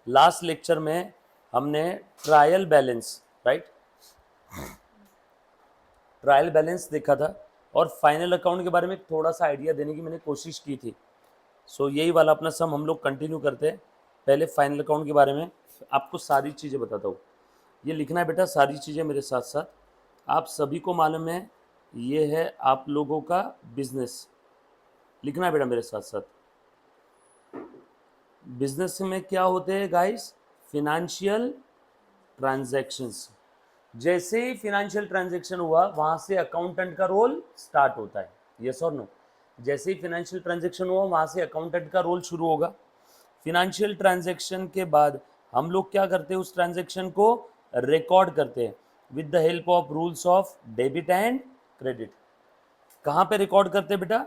Last lecture में हमने trial balance, right, trial balance देखा था और फाइनल अकाउंट के बारे में थोड़ा सा आइडिया देने की मैंने कोशिश की थी। सो यही वाला अपना सम हम लोग कंटिन्यू करते हैं। पहले फाइनल अकाउंट के बारे में आपको सारी चीज़ें बताता हूँ। ये लिखना है बेटा, सारी चीज़ें मेरे साथ साथ। आप सभी को मालूम है ये है आप लोगों का बिजनेस, लिखना है बेटा मेरे साथ साथ। बिजनेस में क्या होते हैं गाइस? Financial transactions. जैसे ही फिनेंशियल ट्रांजैक्शन हुआ वहां से अकाउंटेंट का रोल स्टार्ट होता है, यस और नो? जैसे ही फिनेंशियल ट्रांजैक्शन हुआ वहां से अकाउंटेंट का रोल शुरू होगा। फिनेंशियल ट्रांजैक्शन के बाद हम लोग क्या करते हैं? उस ट्रांजैक्शन को रिकॉर्ड करते हैं with the help of rules of debit and credit. कहां पे रिकॉर्ड करते हैं बेटा?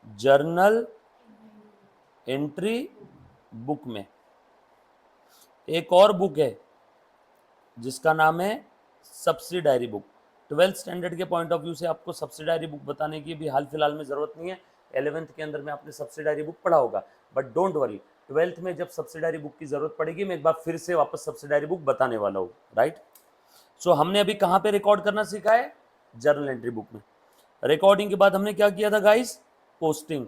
जर्नल एंट्री बुक में। एक और बुक है जिसका नाम है सब्सिडायरी बुक। 12th स्टैंडर्ड के पॉइंट ऑफ व्यू से आपको सब्सिडायरी बुक बताने की भी हाल फिलहाल में ज़रूरत नहीं है। 11th के अंदर में आपने सब्सिडायरी बुक पढ़ा होगा, बट डोंट वरी, 12th में जब सब्सिडायरी बुक की ज़रूरत पड़ेगी मैं एक बार फिर से वापस सब्सिडायरी बुक बताने वाला हूँ, राइट। सो हमने अभी कहाँ पे रिकॉर्ड करना सीखा है? जर्नल एंट्री बुक में। रिकॉर्डिंग के बाद हमने क्या किया था गाइस? पोस्टिंग,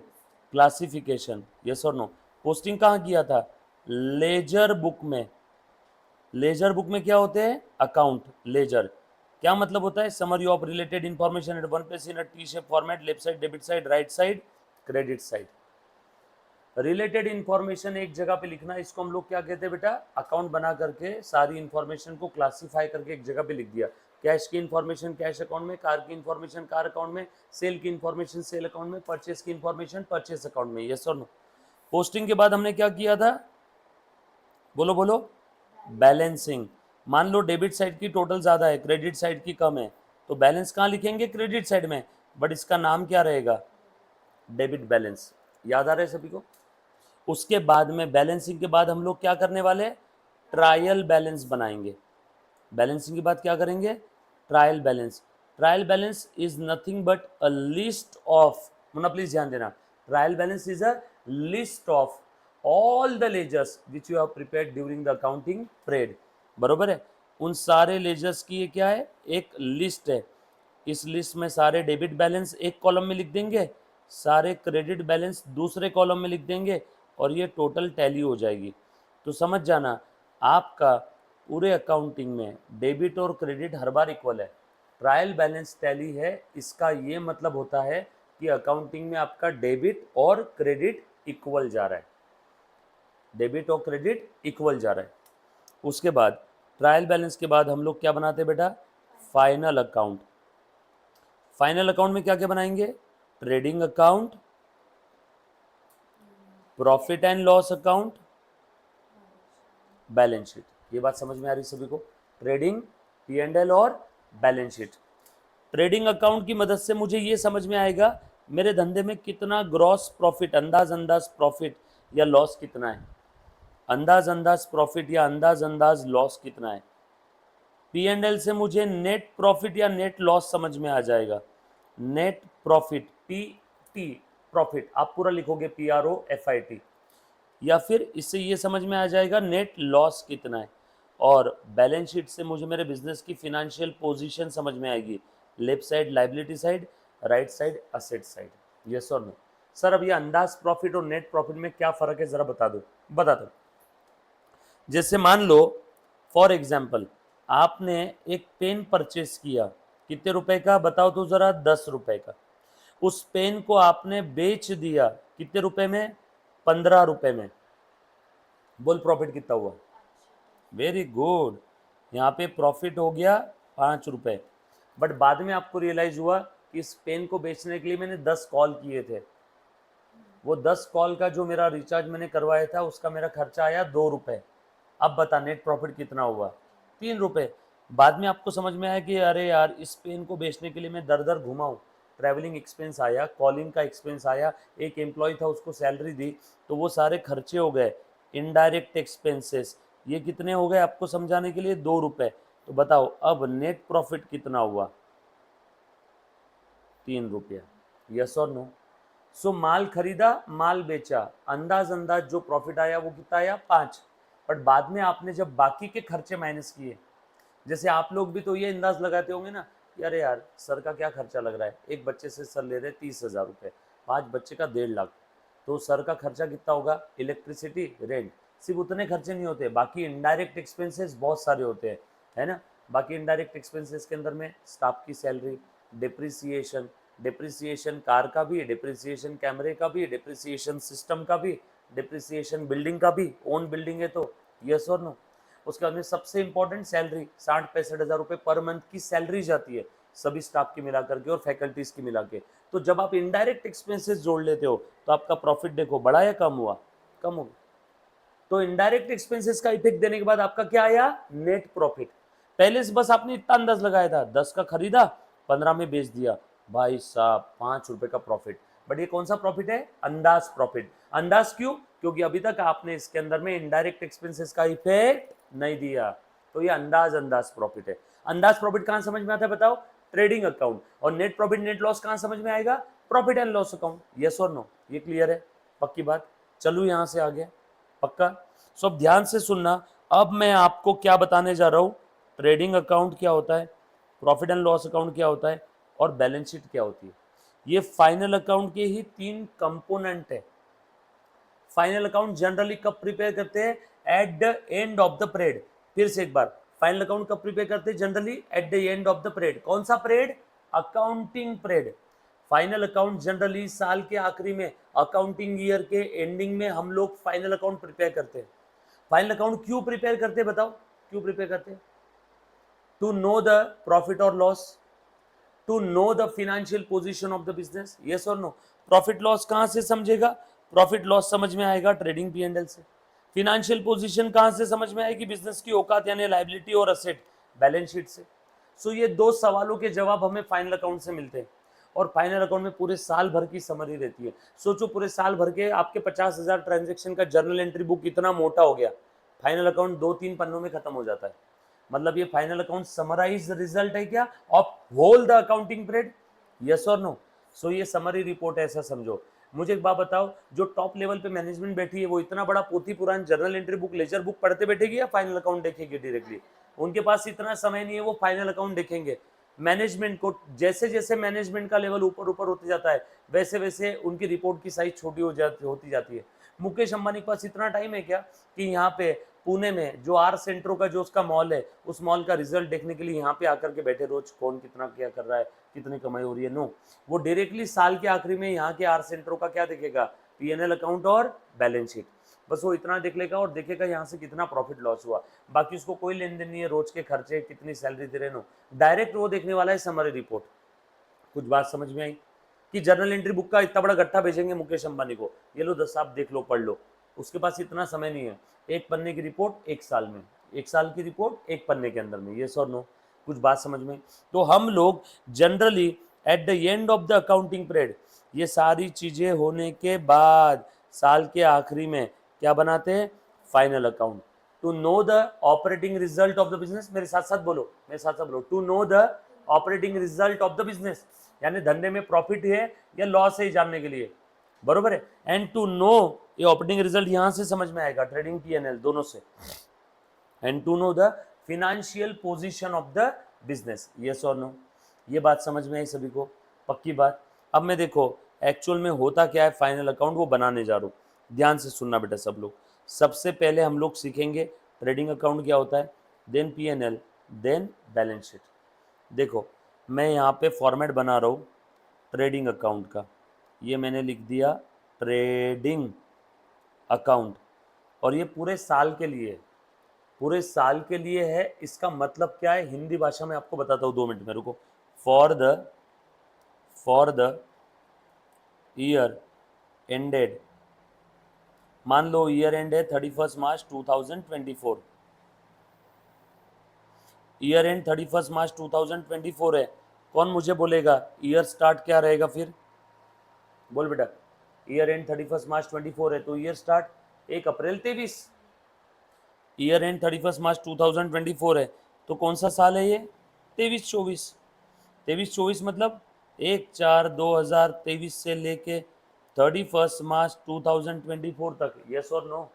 क्लासिफिकेशन, यस और नो? पोस्टिंग कहाँ किया था? लेजर बुक में। लेजर बुक में क्या होते हैं? अकाउंट। लेजर क्या मतलब होता है? Summary of related information at one page in a T shape format, left side debit side, right side credit side. Related information एक जगह पे लिखना, इसको हम लोग क्या कहते हैं बेटा? अकाउंट बना करके सारी इंफॉर्मेशन को क्लासिफाई करके एक जगह पे लिख दिया। कैश की इंफॉर्मेशन कैश अकाउंट में, कार की इंफॉर्मेशन कार अकाउंट में, सेल की इंफॉर्मेशन सेल अकाउंट में, परचेस की इंफॉर्मेशन परचेस अकाउंट में, यस और नो? पोस्टिंग के बाद हमने क्या किया था? बोलो बोलो। बैलेंसिंग। मान लो डेबिट साइड की टोटल ज़्यादा है, क्रेडिट साइड की कम है, तो बैलेंस कहाँ लिखेंगे? क्रेडिट साइड में, बट इसका नाम क्या रहेगा? Debit balance. याद आ रहा है सभी को? उसके बाद में बैलेंसिंग के बाद हम लोग क्या करने वाले हैं? ट्रायल बैलेंस बनाएंगे। बैलेंसिंग के बाद क्या करेंगे? Trial balance. Trial balance is nothing but a list of, मुन्ना प्लीज ध्यान देना, trial balance is a list of all the ledgers which you have prepared during the accounting period. बरोबर है? उन सारे लेजर्स की ये क्या है? एक लिस्ट है। इस लिस्ट में सारे डेबिट बैलेंस एक कॉलम में लिख देंगे, सारे क्रेडिट बैलेंस दूसरे कॉलम में लिख देंगे, और ये टोटल टैली हो जाएगी। तो समझ जाना, आपका पूरे अकाउंटिंग में डेबिट और क्रेडिट हर बार इक्वल है। ट्रायल बैलेंस टैली है, इसका ये मतलब होता है कि अकाउंटिंग में आपका डेबिट और क्रेडिट इक्वल जा रहा है। डेबिट और क्रेडिट इक्वल जा रहा है। उसके बाद ट्रायल बैलेंस के बाद हम लोग क्या बनाते हैं बेटा? Final account. फाइनल अकाउंट में क्या क्या बनाएंगे? Trading account, profit and loss account, balance sheet. ये बात समझ में आ रही सभी को? ट्रेडिंग, P&L और बैलेंस शीट। ट्रेडिंग अकाउंट की मदद से मुझे ये समझ में आएगा मेरे धंधे में कितना ग्रॉस प्रॉफिट, अंदाज अंदाज प्रॉफिट या लॉस कितना है, अंदाज अंदाज प्रॉफिट या अंदाज अंदाज लॉस कितना है। P&L से मुझे नेट प्रॉफिट या नेट लॉस समझ में आ जाएगा। नेट प्रॉफिट, PT प्रॉफिट आप पूरा लिखोगे PROFIT, या फिर इससे ये समझ में आ जाएगा नेट लॉस कितना है। और बैलेंस शीट से मुझे मेरे बिजनेस की फिनेंशियल पोजीशन समझ में आएगी, left side liability side, right side asset side, yes और नो? सर अब ये अंदाज प्रॉफिट और नेट प्रॉफिट में क्या फ़र्क है ज़रा बता दो। बता दो। जैसे मान लो फॉर एग्जाम्पल आपने एक पेन परचेस किया, कितने रुपए का बताओ तो ज़रा? 10 रुपए का। उस पेन को आपने बेच दिया कितने रुपए में? 15 रुपए में। बोल प्रॉफिट कितना हुआ? वेरी गुड, यहाँ पे प्रॉफिट हो गया 5 रुपए। बट बाद में आपको रियलाइज हुआ कि इस पेन को बेचने के लिए मैंने 10 कॉल किए थे, वो 10 कॉल का जो मेरा रिचार्ज मैंने करवाया था उसका मेरा खर्चा आया 2 रुपए। अब बता नेट प्रॉफिट कितना हुआ? 3 रुपए। बाद में आपको समझ में आया कि अरे यार इस पेन को बेचने के लिए मैं दर दर घुमा हूँ, ट्रैवलिंग एक्सपेंस आया, कॉलिंग का एक्सपेंस आया, एक एम्प्लॉय था उसको सैलरी दी, तो वो सारे खर्चे हो गए, इनडायरेक्ट एक्सपेंसेस। ये कितने हो गए आपको समझाने के लिए? 2 रुपए। तो बताओ अब नेट प्रॉफिट कितना हुआ? 3 रुपया, यस और नो? सो माल खरीदा, माल बेचा, अंदाज अंदाज जो प्रॉफिट आया वो कितना आया 5। बट बाद में आपने जब बाकी के खर्चे माइनस किए, जैसे आप लोग भी तो ये अंदाज लगाते होंगे ना कि अरे यार सर का क्या खर्चा लग रहा है, एक बच्चे से सर ले रहे 30,000 रुपये, 5 बच्चे का 1.5 लाख, तो सर का खर्चा कितना होगा, इलेक्ट्रिसिटी रेंट। सिर्फ उतने खर्चे नहीं होते, बाकी इनडायरेक्ट एक्सपेंसेस बहुत सारे होते हैं, है ना। बाकी इनडायरेक्ट एक्सपेंसेस के अंदर में स्टाफ की सैलरी, डिप्रिसिएशन, डिप्रिसिएशन कार का भी, डिप्रिसिएशन कैमरे का भी, डिप्रिसिएशन सिस्टम का भी, डिप्रिसिएशन बिल्डिंग का भी, ओन बिल्डिंग है तो यस और नो। उसके बाद में सबसे इंपॉर्टेंट सैलरी, 60-65 हज़ार रुपये पर मंथ की सैलरी जाती है सभी स्टाफ की मिला करके और फैकल्टीज की मिला के। तो जब आप इनडायरेक्ट एक्सपेंसेस जोड़ लेते हो तो आपका प्रॉफिट देखो बढ़ा या कम हुआ, कम हो गया। तो इनडायरेक्ट एक्सपेंसेस का इफेक्ट देने के बाद आपका क्या आया, नेट प्रॉफिट। पहले से बस आपने इतना अंदाज लगाया था, 10 का खरीदा, 15 में बेच दिया, भाई साहब 5 रुपए का प्रॉफिट। बट ये कौन सा प्रॉफिट है, अंदाज प्रॉफिट। अंदाज क्यों, क्योंकि अभी तक आपने इसके अंदर में इनडायरेक्ट एक्सपेंसेस का इफेक्ट नहीं दिया, तो ये अंदाज प्रॉफिट है। अंदाज प्रॉफिट कहां समझ में आता है बताओ, ट्रेडिंग अकाउंट। और नेट प्रॉफिट नेट लॉस कहां समझ में आएगा, profit and loss account. Yes और नो, ये क्लियर है, पक्की बात। चलू यहां से आगे, पक्का। सो अब ध्यान से सुनना, अब मैं आपको क्या बताने जा रहा हूं, ट्रेडिंग अकाउंट क्या होता है, प्रॉफिट एंड लॉस अकाउंट क्या होता है, और बैलेंस शीट क्या होती है। ये फाइनल अकाउंट के ही 3 कंपोनेंट है। फाइनल अकाउंट जनरली कब प्रिपेयर करते हैं, at the end of the period. फिर से एक बार, फाइनल अकाउंट कब प्रिपेयर करते हैं, generally at the end of the period. कौन सा period, accounting period. Final account generally साल के आखिरी में, अकाउंटिंग ईयर के एंडिंग में हम लोग फाइनल अकाउंट प्रिपेयर करते हैं। फाइनल अकाउंट क्यों प्रिपेयर करते हैं बताओ, क्यों प्रिपेयर करते हैं, टू नो द प्रॉफिट और loss, to know the financial position of the business. Yes और नो। प्रॉफिट लॉस कहां से समझेगा, प्रॉफिट लॉस समझ में आएगा ट्रेडिंग पी एंड एल से। फाइनेंशियल पोजीशन कहां से समझ में आएगी, बिजनेस की औकात यानी लायबिलिटी और असेट, बैलेंस शीट से। सो ये 2 सवालों के जवाब हमें फाइनल अकाउंट से मिलते हैं। और फाइनल अकाउंट में पूरे साल भर की समरी रहती है। सोचो पूरे साल भर के आपके 50,000 ट्रांजेक्शन का जर्नल एंट्री बुक इतना मोटा हो गया, फाइनल अकाउंट 2-3 पन्नों में खत्म हो जाता है। मतलब ये फाइनल अकाउंट समराइज रिजल्ट है क्या of whole the accounting period, yes और नो। सो ये समरी रिपोर्ट है, ऐसा समझो। मुझे एक बात बताओ, जो टॉप लेवल पे मैनेजमेंट बैठी है वो इतना बड़ा पोथी पुराण journal entry book ledger book पढ़ते बैठेगी या फाइनल अकाउंट देखेगी डायरेक्टली, उनके पास इतना समय नहीं है, वो फाइनल अकाउंट देखेंगे। मैनेजमेंट को जैसे जैसे मैनेजमेंट का लेवल ऊपर ऊपर होते जाता है वैसे वैसे उनकी रिपोर्ट की साइज छोटी होती जाती है। मुकेश अंबानी के पास इतना टाइम है क्या कि यहाँ पे पुणे में जो आर सेंट्रो का जो उसका मॉल है, उस मॉल का रिजल्ट देखने के लिए यहाँ पे आकर के बैठे रोज कौन कितना क्या कर रहा है, कितनी कमाई हो रही है, नो। वो डायरेक्टली साल के आखिरी में यहाँ के आर सेंट्रो का क्या देखेगा, पीएनएल अकाउंट और बैलेंस शीट। बस वो इतना देख लेगा और देखेगा यहाँ से कितना प्रॉफिट लॉस हुआ, बाकी उसको कोई लेन देन नहीं है, रोज के खर्चे कितनी सैलरी दे रहे, नो। डायरेक्ट वो देखने वाला है समरी रिपोर्ट। कुछ बात समझ में आई कि जर्नल एंट्री बुक का इतना बड़ा गट्ठा भेजेंगे मुकेश अंबानी को, ये लो 10 आप देख लो पढ़ लो, उसके पास इतना समय नहीं है। एक पन्ने की रिपोर्ट एक साल में, एक साल की रिपोर्ट एक पन्ने के अंदर में, यस और नो। कुछ बात समझ में। तो हम लोग generally at the end of the accounting period, ये सारी चीजें होने के बाद साल के आखिरी में क्या बनाते हैं, final account. To know the operating result of the business, मेरे साथ साथ बोलो, मेरे साथ साथ बोलो, to know the operating result of the business, यानी धंधे में प्रॉफिट है या लॉस है जानने के लिए, बरोबर है। एंड टू नो, ये ऑपरेटिंग रिजल्ट यहां से समझ में आएगा ट्रेडिंग पीएनएल दोनों से। And to know the financial position of the business, yes और नो। ये बात समझ में आई सभी को, पक्की बात। अब मैं देखो एक्चुअल में होता क्या है, फाइनल अकाउंट वो बनाने जा रहा हूं, ध्यान से सुनना बेटा सब लोग। सबसे पहले हम लोग सीखेंगे ट्रेडिंग अकाउंट क्या होता है, then P N L, then balance sheet. देखो मैं यहाँ पे फॉर्मेट बना रहा हूँ ट्रेडिंग अकाउंट का, ये मैंने लिख दिया ट्रेडिंग अकाउंट, और ये पूरे साल के लिए है, पूरे साल के लिए है। इसका मतलब क्या है हिंदी भाषा में आपको बताता हूँ, 2 मिनट में रुको। फॉर द ईयर एंडेड, मान लो ईयर एंड है 31 मार्च 2024, ईयर एंड 31 मार्च 2024 है। कौन मुझे बोलेगा ईयर स्टार्ट क्या रहेगा, फिर बोल बेटा। ईयर एंड 31 मार्च 24 है तो year start 1 April 23। Year and 31 मार्च 2024 है तो कौन सा साल है ये, 23-24। 23-24 मतलब 1/4/2023 से लेके 31 मार्च 2024 तक, यस और नो?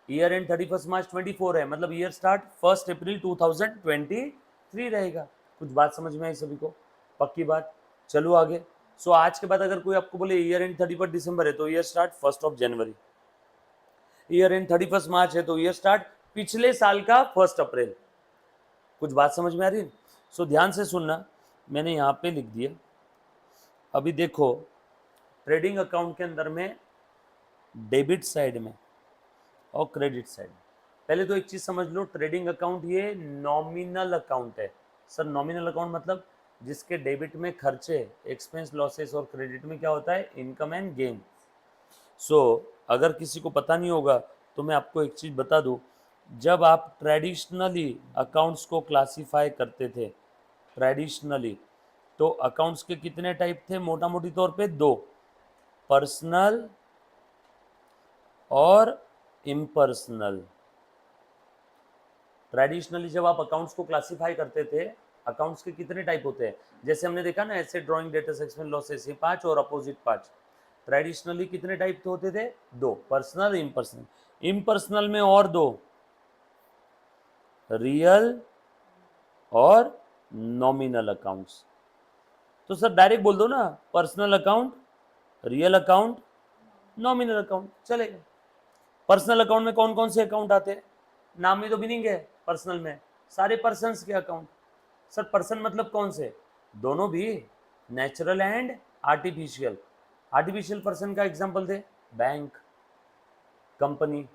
ईयर एंड 31 मार्च 24 है, मतलब ईयर स्टार्ट 1 अप्रैल 2023 रहेगा। कुछ बात समझ में आई सभी को? पक्की बात। चलो आगे। सो आज के बाद अगर कोई आपको बोले ईयर एंड 31 दिसंबर है तो year start 1 January. Year and 31 मार्च है तो ईयर स्टार्ट पिछले साल का 1 अप्रैल। कुछ बात समझ में आ रही है? सो ध्यान से सुनना, मैंने यहाँ पे लिख दिया। अभी देखो, ट्रेडिंग अकाउंट के अंदर में डेबिट साइड में और क्रेडिट साइड, पहले तो एक चीज समझ लो, ट्रेडिंग अकाउंट ये नॉमिनल अकाउंट है। सर नॉमिनल अकाउंट मतलब जिसके डेबिट में खर्चे, एक्सपेंस, लॉसेस, और क्रेडिट में क्या होता है, इनकम एंड गेन। सो अगर किसी को पता नहीं होगा तो मैं आपको एक चीज बता दूं, जब आप ट्रेडिशनली अकाउंट्स को क्लासिफाई करते थे, ट्रेडिशनली, तो अकाउंट्स के कितने टाइप थे मोटा मोटी तौर पे? 2, पर्सनल और इम्पर्सनल। ट्रेडिशनली जब आप अकाउंट्स को क्लासिफाई करते थे, अकाउंट्स के कितने टाइप होते हैं? जैसे हमने देखा ना, asset, drawing, debtors, expense, losses, ये 5 और अपोजिट 5। ट्रेडिशनली कितने टाइप के होते थे? 2, पर्सनल, इम्पर्सनल। इम्पर्सनल में और 2, रियल और नॉमिनल अकाउंट्स। तो सर डायरेक्ट बोल दो ना, personal account, real account, nominal account, चलेगा। पर्सनल अकाउंट में कौन कौन से अकाउंट आते हैं? नाम में तो मीनिंग है पर्सनल में, सारे पर्सन्स के अकाउंट। सर पर्सन मतलब कौन से? दोनों भी, natural and artificial. Artificial person का एग्जांपल दे, बैंक, कंपनी,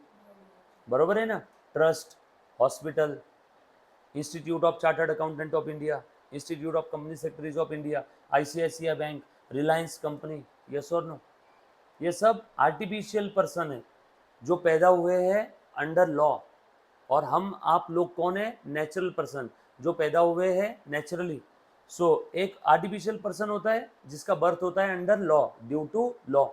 बरोबर है ना, trust, hospital, institute of chartered accountant of India, institute of company secretaries of India, ICICI bank, Reliance company, yes और नो? ये सब आर्टिफिशियल पर्सन है जो पैदा हुए हैं अंडर लॉ। और हम आप लोग कौन है? नेचुरल पर्सन जो पैदा हुए हैं नेचुरली। सो एक आर्टिफिशियल पर्सन होता है जिसका बर्थ होता है under law, due to law.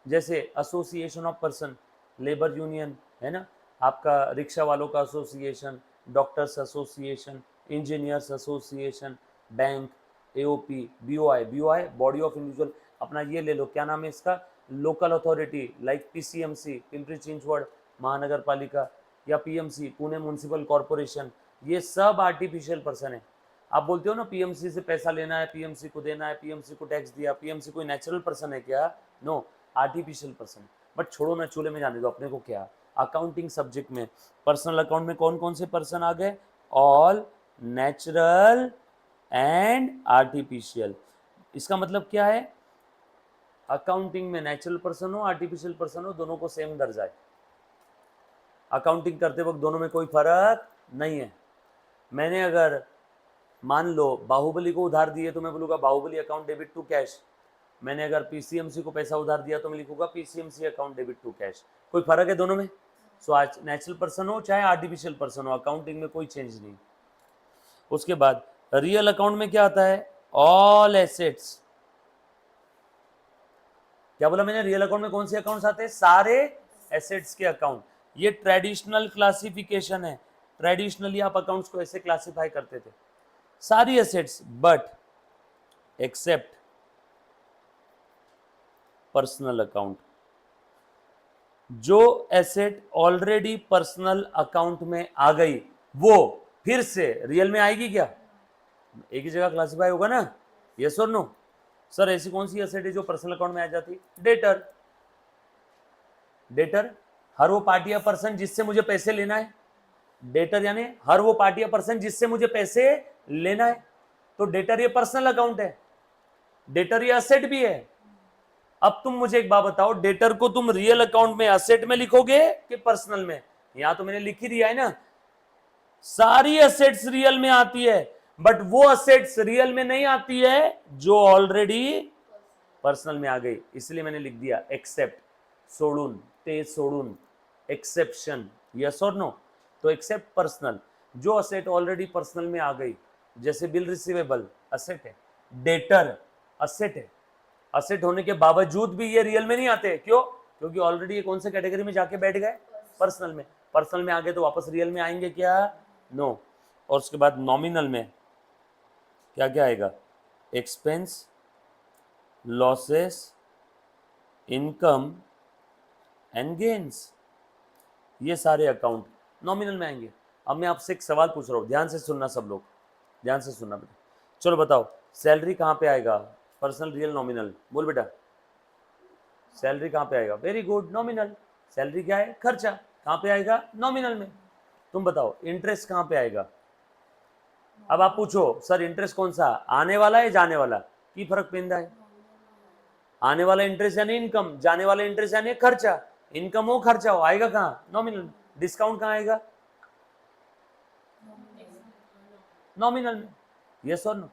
जैसे association of person, labour union है ना, आपका रिक्शा वालों का association, doctors association, engineers association, bank, AOP, BOI, BOI body of individual. अपना ये ले लो, क्या नाम है इसका, local authority, like PCMC, Pimpri Chinchwad Mahanagar Palika, या पीएमसी, पुणे म्यूनिसिपल कॉर्पोरेशन, ये सब आर्टिफिशियल पर्सन है। आप बोलते हो ना पीएमसी से पैसा लेना है, पीएमसी को देना है, पीएमसी को टैक्स दिया, पीएमसी कोई नेचुरल पर्सन है क्या? No, artificial person. बट छोड़ो ना, चूल्हे में जाने दो, अपने को क्या, अकाउंटिंग सब्जेक्ट में पर्सनल अकाउंट में कौन कौन से पर्सन आ गए? All natural and artificial. इसका मतलब क्या है? अकाउंटिंग में नेचुरल पर्सन हो, आर्टिफिशियल पर्सन हो, दोनों को सेम दर्जा है। अकाउंटिंग करते वक्त दोनों में कोई फर्क नहीं है। मैंने अगर मान लो बाहुबली को उधार दिए तो मैं बोलूँगा Bahubali account debit to cash. मैंने अगर पीसीएमसी को पैसा उधार दिया तो मैं लिखूंगा PCMC account debit to cash. कोई फर्क है दोनों में? सो आज नेचुरल पर्सन हो चाहे आर्टिफिशियल पर्सन हो, अकाउंटिंग में कोई चेंज नहीं। उसके बाद रियल अकाउंट में क्या आता है? All assets. क्या बोला मैंने? रियल अकाउंट में कौन से अकाउंट्स आते हैं? सारे एसेट्स के अकाउंट। ये ट्रेडिशनल क्लासिफिकेशन है। ट्रेडिशनली आप अकाउंट्स को ऐसे क्लासिफाई करते थे, सारी assets, but except personal account. जो एसेट ऑलरेडी पर्सनल अकाउंट में आ गई वो फिर से रियल में आएगी क्या? एक ही जगह क्लासिफाई होगा ना, यस और नो? सर ऐसी कौन सी एसेट है जो पर्सनल अकाउंट में आ जाती? डेटर। डेटर हर वो पार्टी या पर्सन जिससे मुझे पैसे लेना है। डेटर यानी हर वो पार्टी या पर्सन जिससे मुझे पैसे लेना है। तो डेटर ये पर्सनल अकाउंट है, डेटर ये असेट भी है। अब तुम मुझे एक बात बताओ, डेटर को तुम रियल अकाउंट में असेट में लिखोगे कि पर्सनल में? यहां तो मैंने लिख ही दिया है ना, सारी असेट्स रियल में आती है, बट वो असेट्स रियल में नहीं आती है जो ऑलरेडी पर्सनल में आ गई। इसलिए मैंने लिख दिया एक्सेप्ट, सोडून, ते सोडून, एक्सेप्शन, यस और नो? तो एक्सेप्ट पर्सनल, जो असेट ऑलरेडी पर्सनल में आ गई, जैसे बिल रिसीवेबल असेट है, डेटर असेट है, असेट होने के बावजूद भी ये रियल में नहीं आते। क्यों? क्योंकि ऑलरेडी ये कौन से कैटेगरी में जाके बैठ गए? पर्सनल में। पर्सनल में आ गए तो वापस रियल में आएंगे क्या? नो। और उसके बाद नॉमिनल में क्या क्या आएगा? Expense, losses, income and gains, ये सारे अकाउंट नॉमिनल में आएंगे। अब मैं आपसे एक सवाल पूछ रहा हूँ, ध्यान से सुनना सब लोग, ध्यान से सुनना बेटा। चलो बताओ, सैलरी कहाँ पे आएगा? Personal, real, nominal? बोल बेटा, सैलरी कहाँ पे आएगा? Very good, nominal. सैलरी क्या है? खर्चा। कहाँ पे आएगा? नॉमिनल में। तुम बताओ, इंटरेस्ट कहाँ पे आएगा? अब आप पूछो सर इंटरेस्ट कौन सा, आने वाला है जाने वाला, की फर्क पैदा है? आने वाला इंटरेस्ट यानी इनकम, जाने वाला इंटरेस्ट यानी खर्चा। इनकम हो खर्चा हो, आएगा कहाँ? नॉमिनल। डिस्काउंट कहाँ आएगा? नॉमिनल में। यस और नो?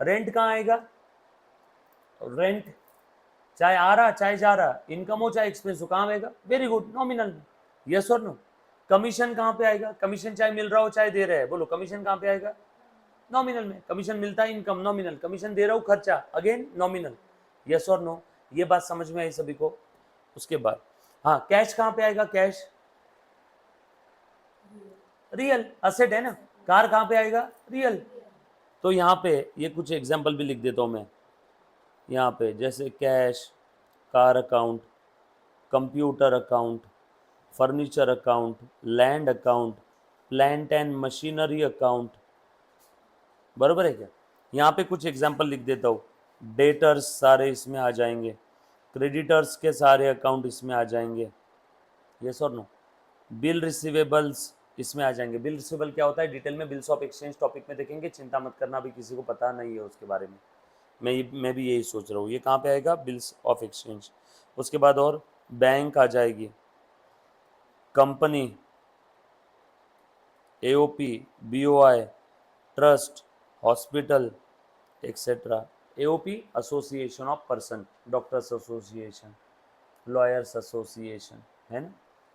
रेंट कहाँ आएगा? रेंट चाहे आ रहा चाहे जा रहा, इनकम हो चाहे एक्सपेंस हो, कहाँ आएगा? वेरी गुड, नॉमिनल में। यस और नो? कमीशन कहाँ पे आएगा? कमीशन चाहे मिल रहा हो चाहे दे रहे हैं, बोलो कमीशन कहाँ पे आएगा? नॉमिनल में। कमीशन मिलता है इनकम, नॉमिनल। कमीशन दे रहा हूँ खर्चा, अगेन नॉमिनल। यस और नो? ये बात समझ में आई सभी को? उसके बाद हाँ, कैश कहाँ पे आएगा? कैश रियल असेट है ना। कार कहाँ पे आएगा? रियल। तो यहाँ पे ये कुछ एग्जाम्पल भी लिख देता हूँ मैं यहाँ पे, जैसे cash, car account, computer account, furniture account, land account, plant and machinery account. बरोबर है क्या? यहाँ पे कुछ एग्जाम्पल लिख देता हूँ। डेटर्स सारे इसमें आ जाएंगे, क्रेडिटर्स के सारे अकाउंट इसमें आ जाएंगे। यस और नो? बिल रिसीवेबल्स इसमें आ जाएंगे। बिल रिसीवेबल क्या होता है डिटेल में बिल्स ऑफ एक्सचेंज टॉपिक में देखेंगे, चिंता मत करना, अभी किसी को पता नहीं है उसके बारे में। मैं भी यही सोच रहा हूँ। ये कहाँ पे आएगा? Bills of exchange. उसके बाद और बैंक आ जाएगी, company, AOP, BOI, trust, hospital, etcetera. AOP association of person, doctors association, lawyers association, है ना।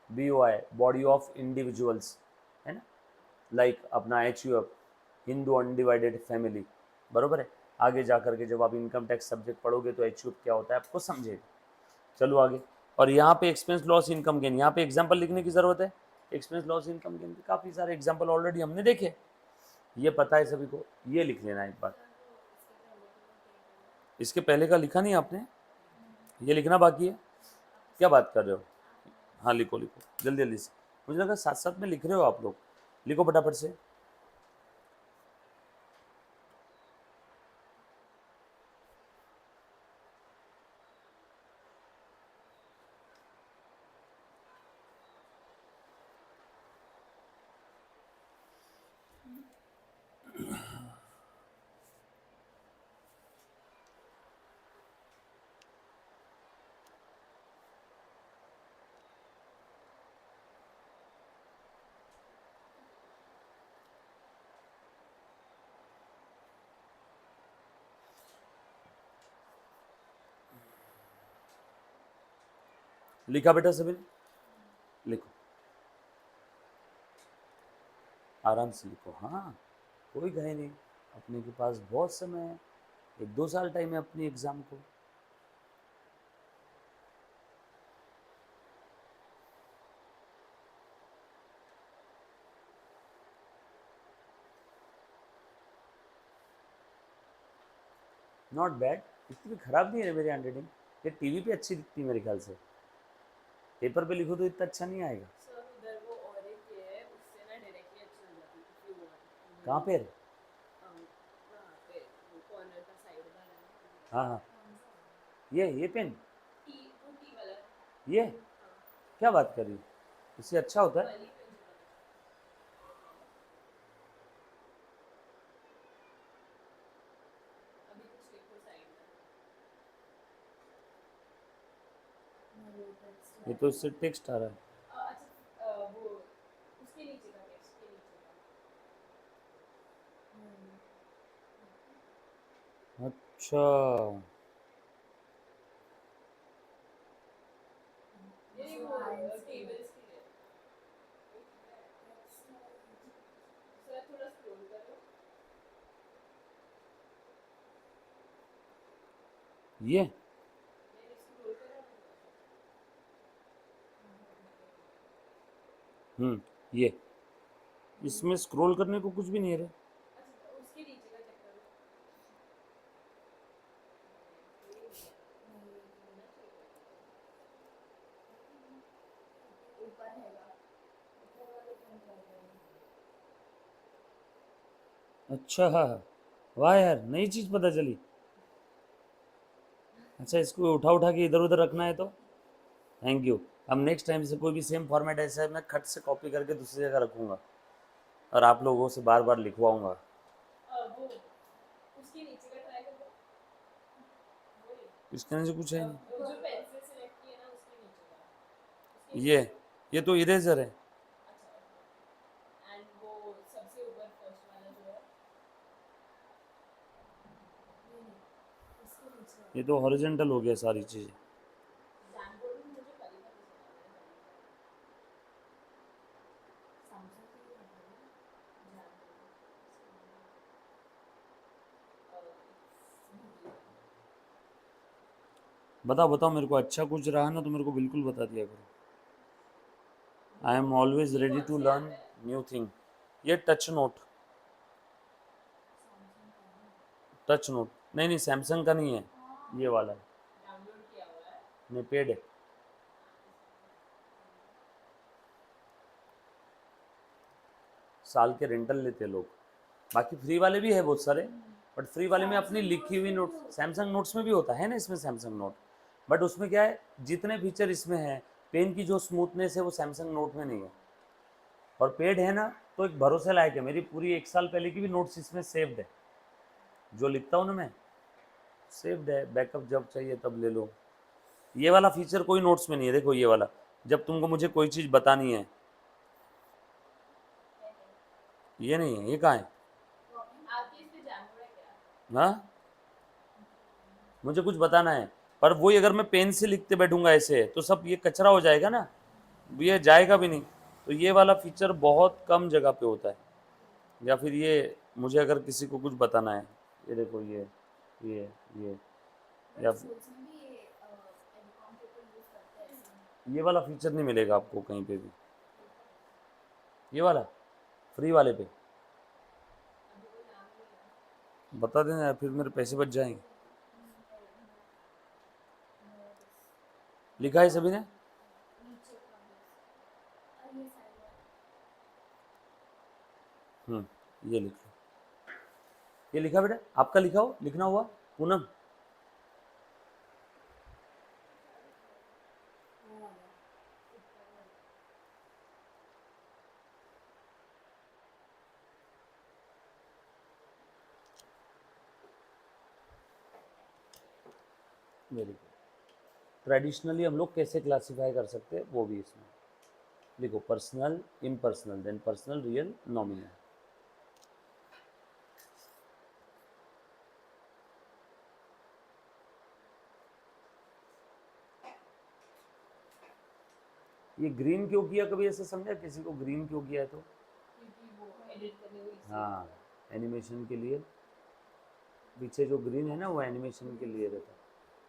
बीओआई बॉडी ऑफ इंडिविजुअल्स, है ना, लाइक अपना एचयूएफ, हिंदू अनडिवाइडेड फैमिली। बरोबर है? आगे जा करके जब आप इनकम टैक्स सब्जेक्ट पढ़ोगे तो एचयूएफ क्या होता है आपको समझेगा। चलो आगे। और यहाँ पे एक्सपेंस लॉस इनकम गेन, यहाँ पे एग्जाम्पल लिखने की जरूरत है। एक्सपेंस लॉस इनकम गेन के काफ़ी सारे एग्जाम्पल ऑलरेडी हमने देखे, ये पता है सभी को, ये लिख लेना एक बार। इसके पहले का लिखा नहीं आपने? ये लिखना बाकी है? क्या बात कर रहे हो? हाँ लिखो लिखो जल्दी जल्दी से, मुझे लगा साथ साथ में लिख रहे हो आप लोग। लिखो फटाफट से। लिखा बेटा सभी ने? लिखो, आराम से लिखो। हाँ, कोई गए नहीं, अपने के पास बहुत समय है, 1-2 साल टाइम है अपनी एग्जाम को। नॉट बैड, इतनी खराब नहीं है मेरी हैंडराइटिंग। ये टीवी पे अच्छी दिखती है मेरे ख्याल से, पेपर पे लिखो तो इतना अच्छा नहीं आएगा। कहाँ पे? हाँ हाँ, ये पेन, ये क्या बात कर रही, इससे अच्छा होता है? ये तो इससे टेक्स्ट आ रहा है। अच्छा, ये ये इसमें स्क्रॉल करने को कुछ भी नहीं है रे। अच्छा, वाह यार, नई चीज़ पता चली। अच्छा, इसको उठा उठा के इधर उधर रखना है तो थैंक यू। अब नेक्स्ट टाइम से कोई भी सेम फॉर्मेट ऐसा है, मैं खट से कॉपी करके दूसरी जगह रखूँगा और आप लोगों से बार बार लिखवाऊँगा। वो उसके नीचे का ट्राई करो। इसके नीचे कुछ है नहीं। वो जो पेंसिल सिलेक्ट की है ना उसके नीचे का, उसके ये नीचे। ये तो इरेजर है। अच्छा, एंड वो सबसे ऊपर फर्स्ट वाला जो है, नहीं उसके नीचे वाला। ये तो हॉरिजॉन्टल हो गया सारी चीज़। जैम बोर्ड में मुझे कल ही पता चला, मैंने कल ही किया। सैमसंग की भी है ना जैम बोर्ड। बताओ बताओ, मेरे को अच्छा कुछ रहा ना तो मेरे को बिल्कुल बता दिया करो। आई एम ऑलवेज ये रेडी कौन टू से लर्न आता है? New thing. ये टच नोट। सैमसंग का है ना? टच नोट नहीं नहीं, सैमसंग का नहीं है, ये वाला है। डाउनलोड किया हुआ है। नहीं, पेड है। साल के रेंटल लेते हैं लोग। बाकी फ्री वाले भी है बहुत सारे, बट फ्री वाले में अपनी सैमसंग लिखी नोट्स हुई में भी नोट। होता है। सैमसंग नोट्स में भी होता है ना, इसमें सैमसंग नोट, बट उसमें क्या है, जितने फीचर इसमें है, पेन की जो स्मूथनेस है वो सैमसंग नोट में नहीं है। और पेड है ना, तो एक भरोसे लायक है। मेरी पूरी 1 साल पहले की भी नोट्स इसमें सेव्ड है, जो लिखता हूँ ना मैं, सेव्ड है। बैकअप जब चाहिए तब ले लो। ये वाला फीचर कोई नोट्स में नहीं है। देखो ये वाला, जब तुमको मुझे कोई चीज़ बतानी है, ये नहीं है, ये कहाँ है? आपके इसमें जैम बोर्ड है क्या? हाँ, मुझे कुछ बताना है, पर वही अगर मैं पेन से लिखते बैठूंगा ऐसे तो सब ये कचरा हो जाएगा ना, ये जाएगा भी नहीं। तो ये वाला फीचर बहुत कम जगह पे होता है। या फिर ये, मुझे अगर किसी को कुछ बताना है, ये देखो ये ये बट या स्कूल्स में भी ये एडिकॉम पेपर यूज करते हैं ऐसे। ये वाला फीचर नहीं मिलेगा आपको कहीं पे भी। ये वाला फ्री वाले पे अभी कोई नाम नहीं है। बता देना यार, फिर मेरे पैसे बच जाएंगे। लिखा है सभी ने? नीचे का बस, और ये साइड वाला। ये लिख लो। ये लिखा बेटा, आपका लिखा हो, लिखना हुआ पूनम? वो वाला वेरी गुड। ट्रेडिशनली हम लोग कैसे क्लासीफाई कर सकते हैं वो भी इसमें लिखो। Personal, impersonal, then personal, real, nominal. ये ग्रीन क्यों किया, कभी ऐसे समझा किसी को ग्रीन क्यों किया है तो? क्योंकि वो एडिट करने को इजी हाँ, रहता है। एनिमेशन के लिए। पीछे जो ग्रीन है ना वो एनिमेशन के लिए रहता है।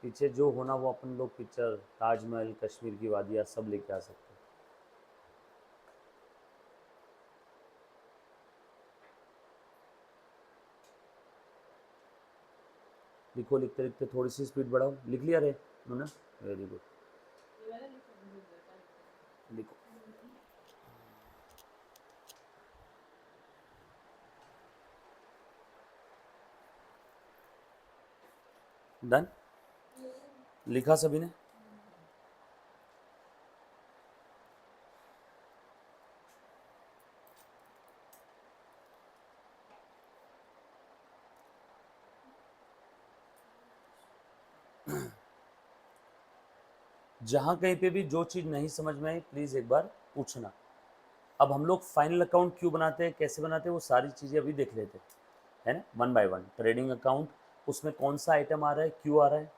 पीछे जो होना वो अपन लोग पिक्चर, ताजमहल, कश्मीर की वादियाँ सब लेके आ सकते हैं। लिखो, लिखते लिखते थोड़ी सी स्पीड बढ़ाओ। लिख लिया रे ना? Very good. ये वाला लिखो, मुझे उधर का लिखना है। लिखो। डन। लिखा सभी ने? जहाँ कहीं पे भी जो चीज़ नहीं समझ में आई प्लीज़ एक बार पूछना। अब हम लोग फाइनल अकाउंट क्यों बनाते हैं, कैसे बनाते हैं, वो सारी चीज़ें अभी देख लेते हैं, है ना, one by one. Trading account, उसमें कौन सा आइटम आ रहा है, क्यों आ रहा है।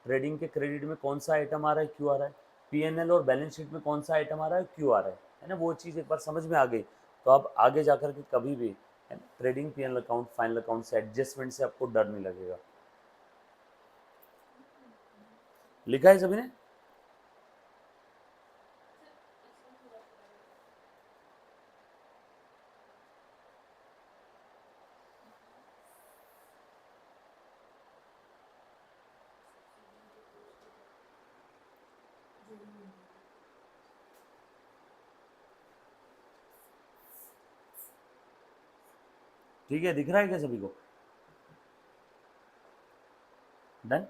ट्रेडिंग के क्रेडिट में कौन सा आइटम आ रहा है, क्यों आ रहा है। पीएनएल और बैलेंस शीट में कौन सा आइटम आ रहा है, क्यों आ रहा है ना, वो चीज़ एक बार समझ में आ गई तो अब आगे जा कर के कभी भी, है ना, trading, PNL account, final account से एडजस्टमेंट से आपको डर नहीं लगेगा। लिखा है सभी ने? इसमें पूरा पूरा लिखा है। जो भी मिल रहा है। ठीक है, दिख रहा है क्या सभी को? Done.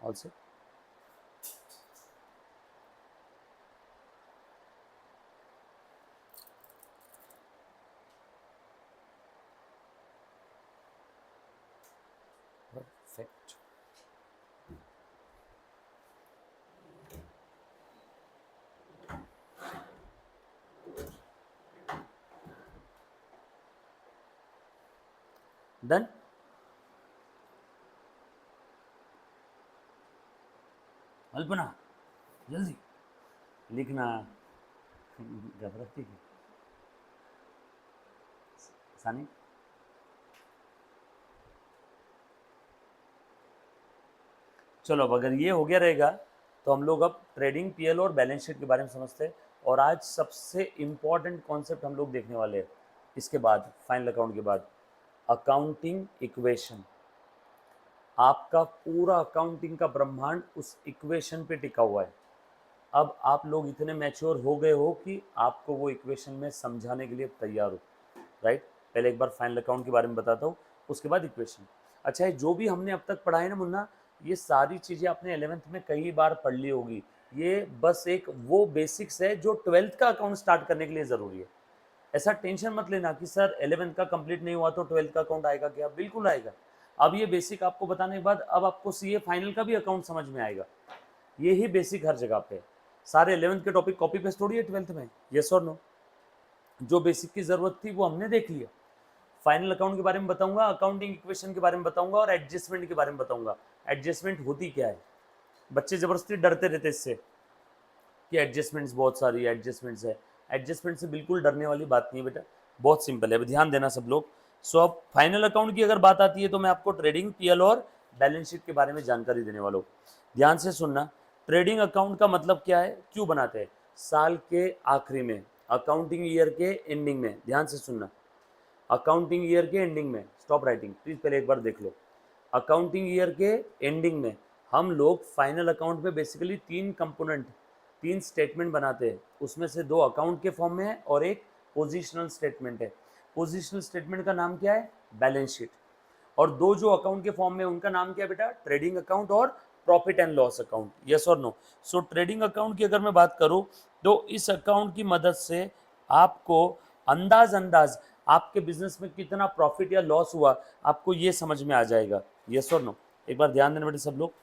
All set. Perfect. Done. Alpana जल्दी लिखना। घबराती है सानी। चलो अब अगर ये हो गया रहेगा तो हम लोग अब ट्रेडिंग पीएल और बैलेंस शीट के बारे में समझते हैं। और आज सबसे इम्पॉर्टेंट कॉन्सेप्ट हम लोग देखने वाले हैं इसके बाद, फाइनल अकाउंट के बाद, अकाउंटिंग इक्वेशन। आपका पूरा अकाउंटिंग का ब्रह्मांड उस इक्वेशन पे टिका हुआ है। अब आप लोग इतने मैच्योर हो गए हो कि आपको वो इक्वेशन में समझाने के लिए तैयार हो, राइट। पहले एक बार फाइनल अकाउंट के बारे में बताता हूँ, उसके बाद इक्वेशन। अच्छा है, जो भी हमने अब तक पढ़ा है ना मुन्ना, ये सारी चीज़ें आपने 11th में कई बार पढ़ ली होगी। ये बस एक वो बेसिक्स है जो 12th का अकाउंट स्टार्ट करने के लिए ज़रूरी है। ऐसा टेंशन मत लेना कि सर 11th का कंप्लीट नहीं हुआ तो 12th का अकाउंट आएगा क्या, बिल्कुल आएगा। अब ये बेसिक आपको बताने के बाद अब आपको सीए फाइनल का भी अकाउंट समझ में आएगा। ये ही बेसिक हर जगह पे है। सारे 11th के टॉपिक कॉपी पेस्ट थोड़ी है 12th में, यस और नो। जो बेसिक की जरूरत थी वो हमने देख लिया। फाइनल अकाउंट के बारे में बताऊंगा, अकाउंटिंग इक्वेशन के बारे में बताऊंगा और एडजस्टमेंट के बारे में बताऊंगा। एडजस्टमेंट होती क्या है, बच्चे जबरदस्ती डरते रहते इससे कि एडजस्टमेंट्स बहुत सारी एडजस्टमेंट्स है। एडजस्टमेंट से बिल्कुल डरने वाली बात नहीं है बेटा, बहुत सिंपल है, ध्यान देना सब लोग। सो अब फाइनल अकाउंट की अगर बात आती है तो मैं आपको ट्रेडिंग पीएल और बैलेंस शीट के बारे में जानकारी देने वाला हूँ। ध्यान से सुनना। ट्रेडिंग अकाउंट का मतलब क्या है, क्यों बनाते हैं? साल के आखिरी में, अकाउंटिंग ईयर के एंडिंग में। ध्यान से सुनना, अकाउंटिंग ईयर के एंडिंग में, स्टॉप राइटिंग प्लीज, पहले एक बार देख लो। अकाउंटिंग ईयर के एंडिंग में हम लोग फाइनल अकाउंट में बेसिकली तीन कंपोनेंट, तीन स्टेटमेंट बनाते हैं। उसमें से दो अकाउंट के फॉर्म में है और एक पोजिशनल स्टेटमेंट है। पोजिशनल स्टेटमेंट का नाम क्या है? Balance sheet. और दो जो अकाउंट के फॉर्म में, उनका नाम क्या है बेटा? ट्रेडिंग अकाउंट और profit and loss account, yes और नो। सो ट्रेडिंग अकाउंट की अगर मैं बात करूं तो इस अकाउंट की मदद से आपको अंदाज आपके बिजनेस में कितना प्रॉफिट या लॉस हुआ आपको ये समझ में आ जाएगा, यस और नो। एक बार ध्यान देना बेटे सब लोग,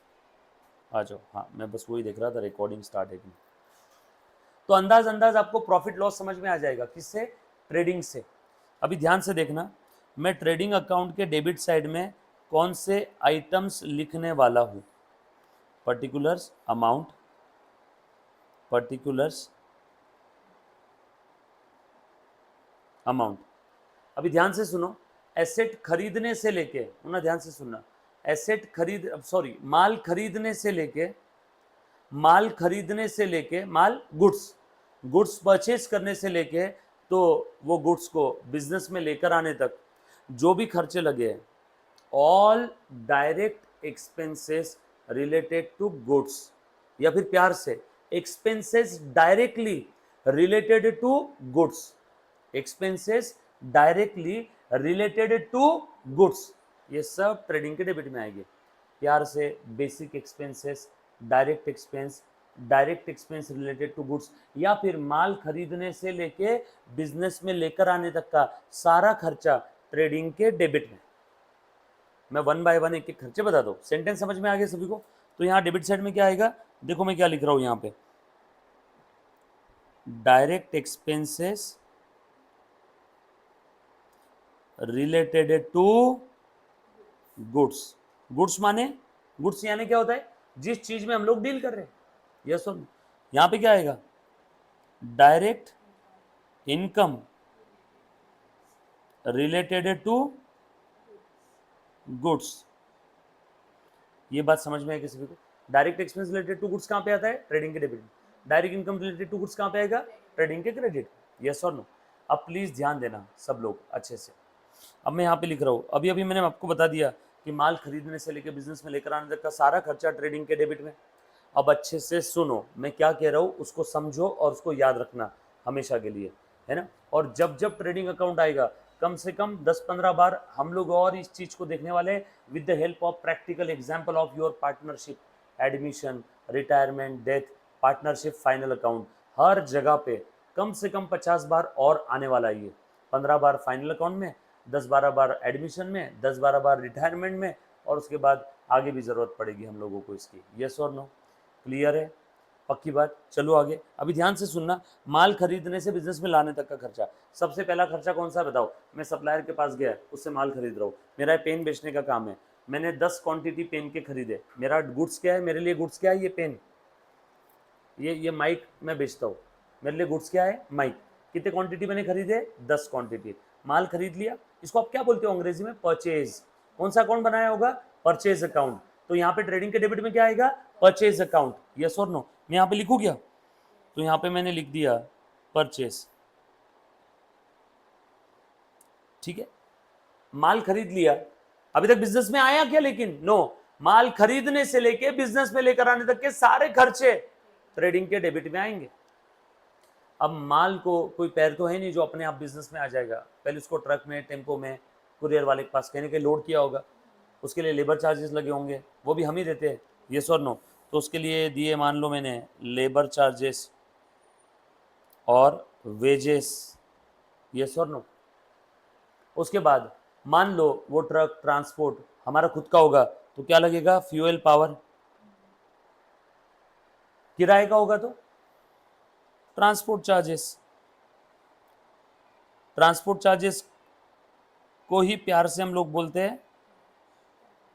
आ जाओ। हाँ, मैं बस वही देख रहा था रिकॉर्डिंग स्टार्ट है कि नहीं। तो अंदाज आपको प्रॉफिट लॉस समझ में आ जाएगा, किससे? ट्रेडिंग से। अभी ध्यान से देखना, मैं ट्रेडिंग अकाउंट के डेबिट साइड में कौन से आइटम्स लिखने वाला हूं? Particulars amount, particulars amount. अभी ध्यान से सुनो, एसेट खरीदने से लेके ना, ध्यान से सुनना, एसेट खरीद सॉरी माल खरीदने से लेके माल गुड्स परचेज करने से लेके तो वो गुड्स को बिजनेस में लेकर आने तक जो भी खर्चे लगे हैं, all direct expenses related to goods, या फिर प्यार से expenses directly related to goods, expenses directly related to goods, ये सब ट्रेडिंग के डेबिट में आएंगे। प्यार से basic expenses, direct expense related to goods, या फिर माल खरीदने से लेके बिजनेस में लेकर आने तक का सारा खर्चा ट्रेडिंग के डेबिट में। मैं वन बाय वन एक एक खर्चे बता दो, सेंटेंस समझ में आ गया सभी को? तो यहाँ डेबिट साइड में क्या आएगा, देखो मैं क्या लिख रहा हूं यहाँ पे, direct expenses related to goods. Goods माने, गुड्स यानी क्या होता है? जिस चीज में हम लोग डील कर रहे हैं, यस और नो। यहां पे क्या आएगा? Direct income related to goods. ये बात समझ में है किसी को? Direct expense related to goods कहां पे आता है? ट्रेडिंग के debit. Direct income related to goods कहां पे आएगा? ट्रेडिंग के क्रेडिट, यस और नो। अब प्लीज ध्यान देना सब लोग अच्छे से। अब मैं यहाँ पे लिख रहा हूँ, अभी अभी मैंने आपको बता दिया कि माल खरीदने से लेकर बिजनेस में लेकर आने तक का सारा खर्चा ट्रेडिंग के डेबिट में। अब अच्छे से सुनो, मैं क्या कह रहा हूँ उसको समझो और उसको याद रखना हमेशा के लिए, है ना। और जब जब ट्रेडिंग अकाउंट आएगा कम से कम 10-15 बार हम लोग और इस चीज को देखने वाले हैं with the help of practical example of your partnership, admission, retirement, death, partnership, final account, हर जगह पे कम से कम 50 बार और आने वाला है ये। 15 बार फाइनल अकाउंट में, 10-12 बार एडमिशन में, 10-12 बार रिटायरमेंट में, और उसके बाद आगे भी ज़रूरत पड़ेगी हम लोगों को इसकी। यस और नो? क्लियर है? पक्की बात। चलो आगे, अभी ध्यान से सुनना। माल खरीदने से बिजनेस में लाने तक का खर्चा। सबसे पहला खर्चा कौन सा है बताओ? मैं सप्लायर के पास गया, उससे माल खरीद रहा हूँ, मेरा पेन बेचने का काम है, मैंने 10 क्वांटिटी पेन के खरीदे। मेरा गुड्स क्या है? मेरे लिए गुड्स क्या है? ये पेन, ये माइक मैं बेचता हूँ, मेरे लिए गुड्स क्या है? माइक। कितने क्वांटिटी मैंने खरीदे? 10 क्वांटिटी। माल खरीद लिया, इसको आप क्या बोलते हो अंग्रेजी में? परचेज। कौन सा अकाउंट बनाया होगा? Purchase account. तो यहाँ पे ट्रेडिंग के डेबिट में क्या आएगा? Purchase account. यस और नो? मैं यहाँ पे लिखूँ क्या? तो यहाँ पे मैंने लिख दिया परचेज। ठीक है, माल खरीद लिया। अभी तक बिजनेस में आया क्या? लेकिन नो, माल खरीदने से लेके बिजनेस में लेकर आने तक के सारे खर्चे ट्रेडिंग के डेबिट में आएंगे। अब माल को कोई पैर तो है नहीं जो अपने आप बिजनेस में आ जाएगा, पहले उसको ट्रक में, टेम्पो में, कुरियर वाले के पास कहीं ना कहीं लोड किया होगा, उसके लिए लेबर चार्जेस लगे होंगे, वो भी हम ही देते हैं। यस और नो? तो उसके लिए दिए मान लो मैंने लेबर चार्जेस और वेजेस। यस और नो? उसके बाद मान लो वो ट्रक ट्रांसपोर्ट हमारा खुद का होगा तो क्या लगेगा? Fuel power. किराए का होगा तो ट्रांसपोर्ट चार्जेस। ट्रांसपोर्ट चार्जेस को ही प्यार से हम लोग बोलते हैं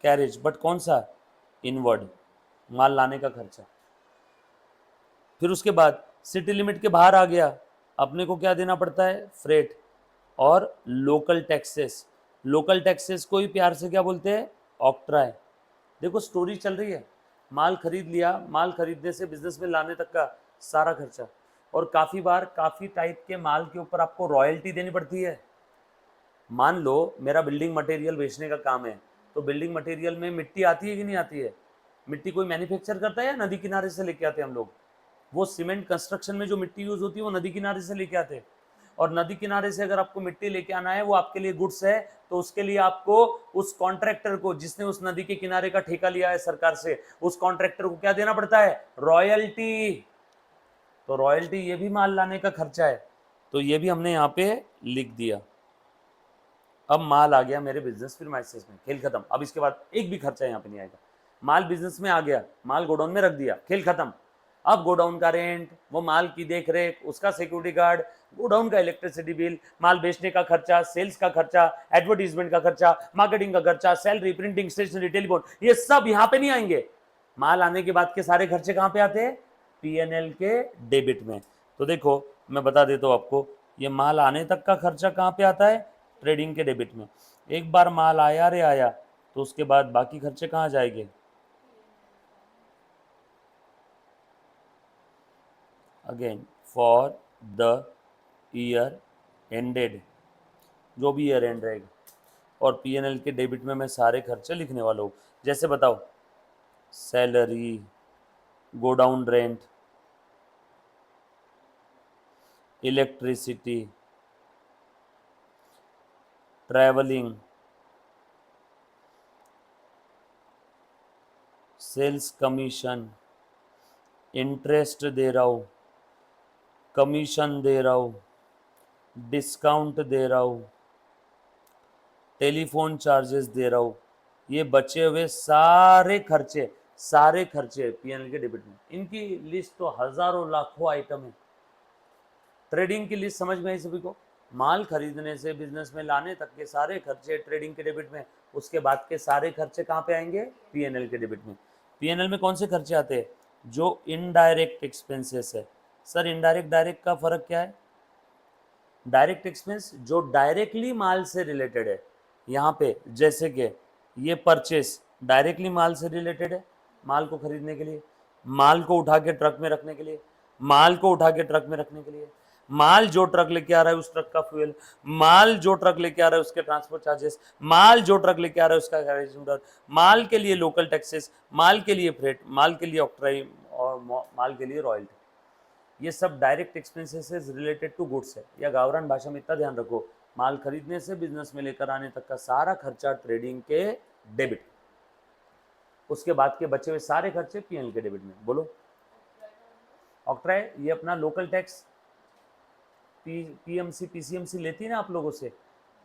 कैरेज, बट कौन सा? इनवर्ड, माल लाने का खर्चा। फिर उसके बाद सिटी लिमिट के बाहर आ गया, अपने को क्या देना पड़ता है? फ्रेट और लोकल टैक्सेस। लोकल टैक्सेस को ही प्यार से क्या बोलते हैं? ऑक्ट्राय। देखो स्टोरी चल रही है, माल खरीद लिया, माल खरीदने से बिजनेस में लाने तक का सारा खर्चा। और काफ़ी बार काफ़ी टाइप के माल के ऊपर आपको रॉयल्टी देनी पड़ती है। मान लो मेरा बिल्डिंग मटेरियल बेचने का काम है, तो बिल्डिंग मटेरियल में मिट्टी आती है कि नहीं आती है? मिट्टी कोई मैन्युफैक्चर करता है या नदी किनारे से लेके आते हैं हम लोग? वो सीमेंट कंस्ट्रक्शन में जो मिट्टी यूज होती है वो नदी किनारे से लेके आते हैं। और नदी किनारे से अगर आपको मिट्टी लेके आना है, वो आपके लिए गुड्स है, तो उसके लिए आपको उस कॉन्ट्रैक्टर को, जिसने उस नदी के किनारे का ठेका लिया है सरकार से, उस कॉन्ट्रैक्टर को क्या देना पड़ता है? रॉयल्टी। तो रॉयल्टी ये भी माल लाने का खर्चा है, तो ये भी हमने यहाँ पे लिख दिया। अब माल आ गया मेरे बिजनेस प्रीमाइसेस में, खेल खत्म। अब इसके बाद एक भी खर्चा यहाँ पे नहीं आएगा। माल बिजनेस में आ गया, माल गोडाउन में रख दिया, खेल खत्म। अब गोडाउन का रेंट, वो माल की देख रेख, उसका सिक्योरिटी गार्ड, गोडाउन का इलेक्ट्रिसिटी बिल, माल बेचने का खर्चा, सेल्स का खर्चा, एडवर्टीजमेंट का खर्चा, मार्केटिंग का खर्चा, सैलरी, प्रिंटिंग, स्टेशनरी, टेलीफोन, ये सब यहाँ पे नहीं आएंगे। माल आने के बाद के सारे खर्चे कहाँ पे आते हैं? पीएनएल के डेबिट में। तो देखो मैं बता देता हूँ आपको, ये माल आने तक का खर्चा कहाँ पे आता है? ट्रेडिंग के डेबिट में। एक बार माल आया रे आया, तो उसके बाद बाकी खर्चे कहाँ जाएंगे? Again for the year ended, जो भी ईयर एंड रहेगा। और पीएनएल के डेबिट में मैं सारे खर्चे लिखने वाला हूँ। जैसे बताओ, salary, godown rent, electricity, travelling, sales commission, interest दे रहा हूँ, कमीशन दे रहा हूँ, डिस्काउंट दे रहा हूँ, टेलीफोन चार्जेस दे रहा हूँ। ये बचे हुए सारे खर्चे पीएनएल के डेबिट में। इनकी लिस्ट तो हजारों लाखों आइटम है। ट्रेडिंग की लिस्ट समझ में आई सभी को? माल खरीदने से बिजनेस में लाने तक के सारे खर्चे ट्रेडिंग के डेबिट में। उसके बाद के सारे खर्चे कहाँ पे आएंगे? पीएनएल के डेबिट में। पीएनएल में कौन से खर्चे आते हैं? जो इनडायरेक्ट एक्सपेंसेस है। सर इनडायरेक्ट डायरेक्ट का फर्क क्या है? डायरेक्ट एक्सपेंस जो डायरेक्टली माल से रिलेटेड है, यहाँ पे जैसे कि ये परचेस डायरेक्टली माल से रिलेटेड है, माल को खरीदने के लिए, माल को उठा के ट्रक में रखने के लिए, माल को उठा के ट्रक में रखने के लिए। माल जो ट्रक लेके आ रहा है उस ट्रक का फ्यूल, माल जो ट्रक लेके आ रहा है उसके ट्रांसपोर्ट चार्जेस, माल जो ट्रक लेके आ रहा है उसका गैरेज नंबर, माल के लिए लोकल टैक्सेस, माल के लिए फ्रेट, माल के लिए ऑक्ट्राई और माल के लिए रॉयल्टी। ये सब direct expenses related to goods है। या गावरान भाषा में इतना ध्यान रखो, माल खरीदने से बिजनेस में लेकर आने तक का सारा खर्चा ट्रेडिंग के डेबिट, उसके बाद के बचे हुए सारे खर्चे पीएनएल के डेबिट में। बोलो ऑक्ट्राई, ये अपना लोकल टैक्स पीएमसी पीसीएमसी लेती है ना आप लोगों से।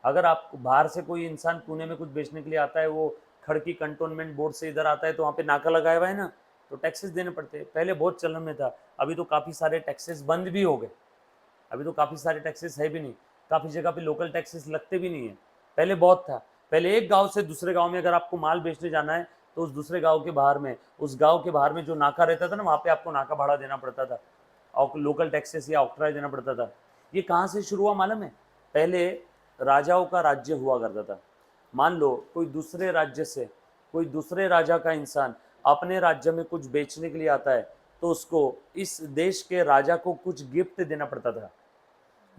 अगर आप बाहर से कोई इंसान पुणे में कुछ बेचने के लिए आता है, वो खड़की कंटोनमेंट बोर्ड से इधर आता है तो वहाँ पे नाका लगाया हुआ है ना, तो टैक्सेस देने पड़ते हैं। पहले बहुत चलन में था, अभी तो काफ़ी सारे टैक्सेस बंद भी हो गए, अभी तो काफ़ी सारे टैक्सेस है भी नहीं, काफ़ी जगह पे लोकल टैक्सेस लगते भी नहीं है। पहले बहुत था, पहले एक गांव से दूसरे गांव में अगर आपको माल बेचने जाना है तो उस दूसरे गांव के बाहर में, उस गांव के बाहर में जो नाका रहता था ना, वहाँ पे आपको नाका भाड़ा देना पड़ता था और लोकल टैक्सेस या ऑक्ट्राई देना पड़ता था। ये कहाँ से शुरू हुआ मालूम है? पहले राजाओं का राज्य हुआ करता था। मान लो कोई दूसरे राज्य से कोई दूसरे राजा का इंसान अपने राज्य में कुछ बेचने के लिए आता है तो उसको इस देश के राजा को कुछ गिफ्ट देना पड़ता था।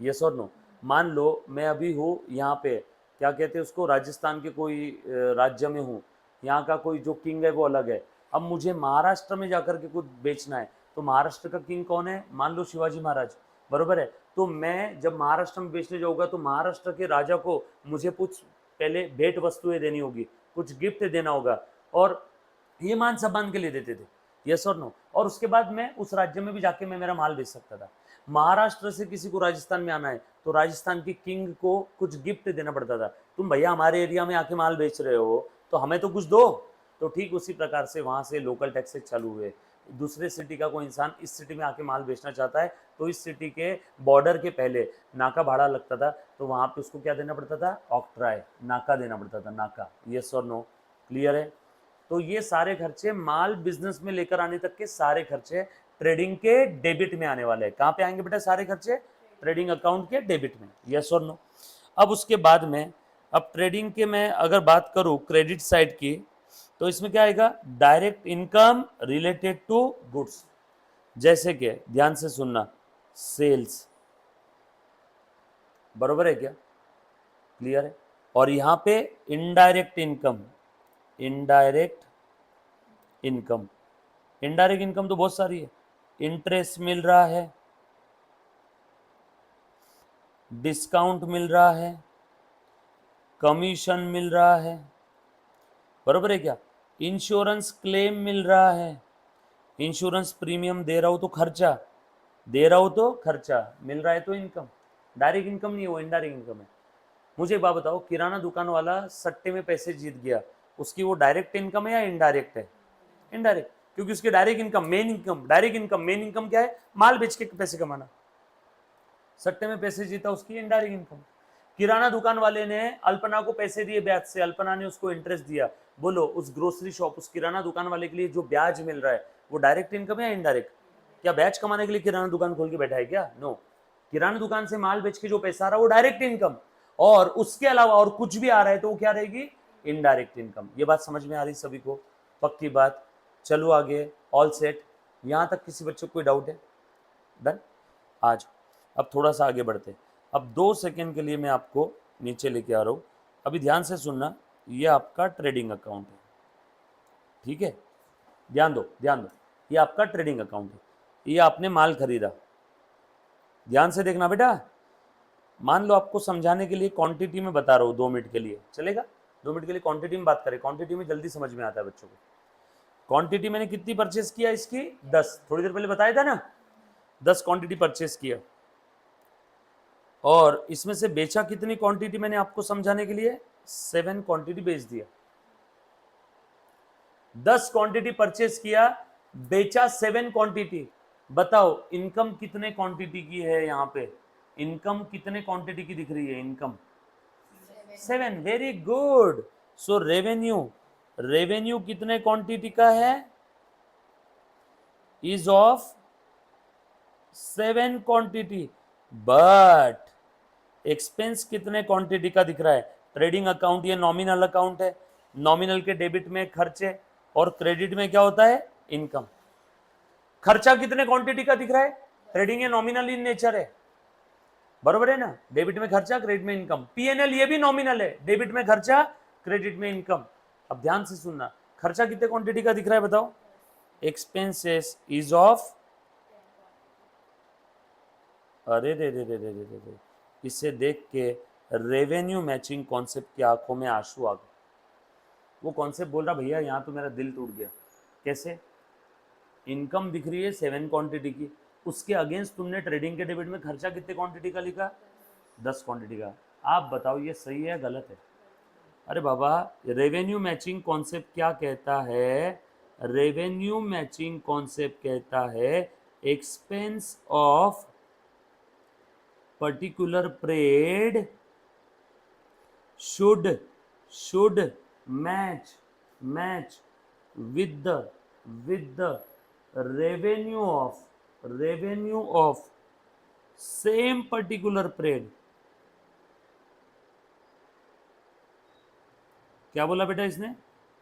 यस और नो? मान लो मैं अभी हूँ यहाँ पे, क्या कहते हैं उसको, राजस्थान के कोई राज्य में हूँ, यहाँ का कोई जो किंग है वो अलग है। अब मुझे महाराष्ट्र में जाकर के कुछ बेचना है तो महाराष्ट्र का किंग कौन है? मान लो शिवाजी महाराज, बरोबर है। तो मैं जब महाराष्ट्र में बेचने जाऊँगा तो महाराष्ट्र के राजा को मुझे कुछ पहले भेंट वस्तुएं देनी होगी, कुछ गिफ्ट देना होगा, और ये मान सम्मान के लिए देते थे। यस और नो? और उसके बाद मैं उस राज्य में भी जाके मैं मेरा माल बेच सकता था। महाराष्ट्र से किसी को राजस्थान में आना है तो राजस्थान के किंग को कुछ गिफ्ट देना पड़ता था। तुम भैया हमारे एरिया में आके माल बेच रहे हो तो हमें तो कुछ दो। तो ठीक उसी प्रकार से वहाँ से लोकल टैक्सेस चालू हुए। दूसरे सिटी का कोई इंसान इस सिटी में आके माल बेचना चाहता है तो इस सिटी के बॉर्डर के पहले नाका भाड़ा लगता था, तो वहाँ पे उसको क्या देना पड़ता था? ऑक्ट्राई, नाका देना पड़ता था, नाका। यस और नो? क्लियर है? तो ये सारे खर्चे, माल बिजनेस में लेकर आने तक के सारे खर्चे ट्रेडिंग के डेबिट में आने वाले हैं। कहाँ पे आएंगे बेटा सारे खर्चे? ट्रेडिंग अकाउंट के डेबिट में। यस और नो? अब उसके बाद में, अब ट्रेडिंग के मैं अगर बात करूं क्रेडिट साइड की, तो इसमें क्या आएगा? Direct income related to goods, जैसे कि ध्यान से सुनना, सेल्स, बरोबर है क्या? क्लियर है? और यहाँ पे indirect income, indirect income, indirect income तो बहुत सारी है। इंटरेस्ट मिल रहा है, डिस्काउंट मिल रहा है, कमीशन मिल रहा है, बरोबर है क्या? इंश्योरेंस क्लेम मिल रहा है, इंश्योरेंस प्रीमियम दे रहा हूं तो खर्चा, दे रहा हूं तो खर्चा, मिल रहा है तो इनकम। डायरेक्ट इनकम नहीं है वो, इनडायरेक्ट इनकम है। मुझे एक बात बताओ, किराना दुकान वाला सट्टे में पैसे जीत गया, उसकी वो डायरेक्ट इनकम है या इनडायरेक्ट है? इनडायरेक्ट, क्योंकि उसकी direct income, main income, direct income, main income क्या है? माल बेच के पैसे कमाना। सट्टे में पैसे जीता, उसकी इनडायरेक्ट इनकम। किराना दुकान वाले ने अल्पना को पैसे दिए ब्याज से, अल्पना ने उसको इंटरेस्ट दिया। बोलो उस ग्रोसरी शॉप, उस किराना दुकान वाले के लिए जो ब्याज मिल रहा है वो डायरेक्ट इनकम है या इनडायरेक्ट? क्या ब्याज कमाने के लिए किराना दुकान खोल के बैठा है क्या? नो। किराना दुकान से माल बेच के जो पैसा आ रहा है वो डायरेक्ट इनकम, और उसके अलावा और कुछ भी आ रहा है तो वो क्या रहेगी? Indirect income. ये बात समझ में आ रही सभी को? पक्की बात। चलो आगे, ऑल सेट? यहां तक किसी बच्चे को कोई डाउट है? डन। आज अब थोड़ा सा आगे बढ़ते हैं। अब 2 सेकेंड के लिए मैं आपको नीचे लेके आ रहा हूँ। अभी ध्यान से सुनना, ये आपका ट्रेडिंग अकाउंट है, ठीक है? ध्यान दो, ध्यान दो, ये आपका ट्रेडिंग अकाउंट है, ये आपने माल खरीदा। ध्यान से देखना बेटा, मान लो आपको समझाने के लिए क्वांटिटी में बता रहा हूँ, 2 मिनट के लिए चलेगा? 2 मिनट के लिए क्वांटिटी में बात करें, क्वांटिटी में जल्दी समझ में आता है बच्चों को। क्वांटिटी मैंने कितनी परचेस किया इसकी? 10, थोड़ी देर पहले बताया था ना, 10 क्वांटिटी परचेस किया। और इसमें से बेचा कितनी क्वांटिटी मैंने आपको समझाने के लिए? 7 क्वांटिटी बेच दिया। 10 क्वांटिटी परचेस किया, बेचा 7 क्वांटिटी। बताओ इनकम कितने क्वांटिटी की है? यहाँ पे इनकम कितने क्वांटिटी की दिख रही है? Income 7। Very good. So revenue, revenue कितने क्वांटिटी का है? Is of 7 quantity. But expense कितने क्वांटिटी का दिख रहा है? ट्रेडिंग अकाउंट ये नॉमिनल अकाउंट है, नॉमिनल के डेबिट में खर्चे और क्रेडिट में क्या होता है? इनकम। खर्चा कितने क्वांटिटी का दिख रहा है? ट्रेडिंग ये नॉमिनल इन नेचर है, बरोबर है ना, डेबिट में खर्चा क्रेडिट में इनकम। पीएनएल ये भी नॉमिनल है, डेबिट में खर्चा क्रेडिट में इनकम। अब ध्यान से सुनना, खर्चा कितने क्वांटिटी का दिख रहा है बताओ? एक्सपेंसेस इज ऑफ, अरे रे रे रे रे रे रे रे, इसे देख के रेवेन्यू मैचिंग कॉन्सेप्ट की आंखों में आंसू आ गए। वो कॉन्सेप्ट बोल रहा भैया यहाँ तो मेरा दिल टूट गया। कैसे? इनकम दिख रही है 7 क्वांटिटी की, उसके अगेंस्ट तुमने ट्रेडिंग के डेबिट में खर्चा कितने क्वांटिटी का लिखा? 10 क्वांटिटी का। आप बताओ ये सही है गलत है? अरे बाबा, रेवेन्यू मैचिंग कॉन्सेप्ट क्या कहता है? रेवेन्यू मैचिंग कॉन्सेप्ट कहता है expense of particular period should match with the revenue of same particular period। क्या बोला बेटा इसने?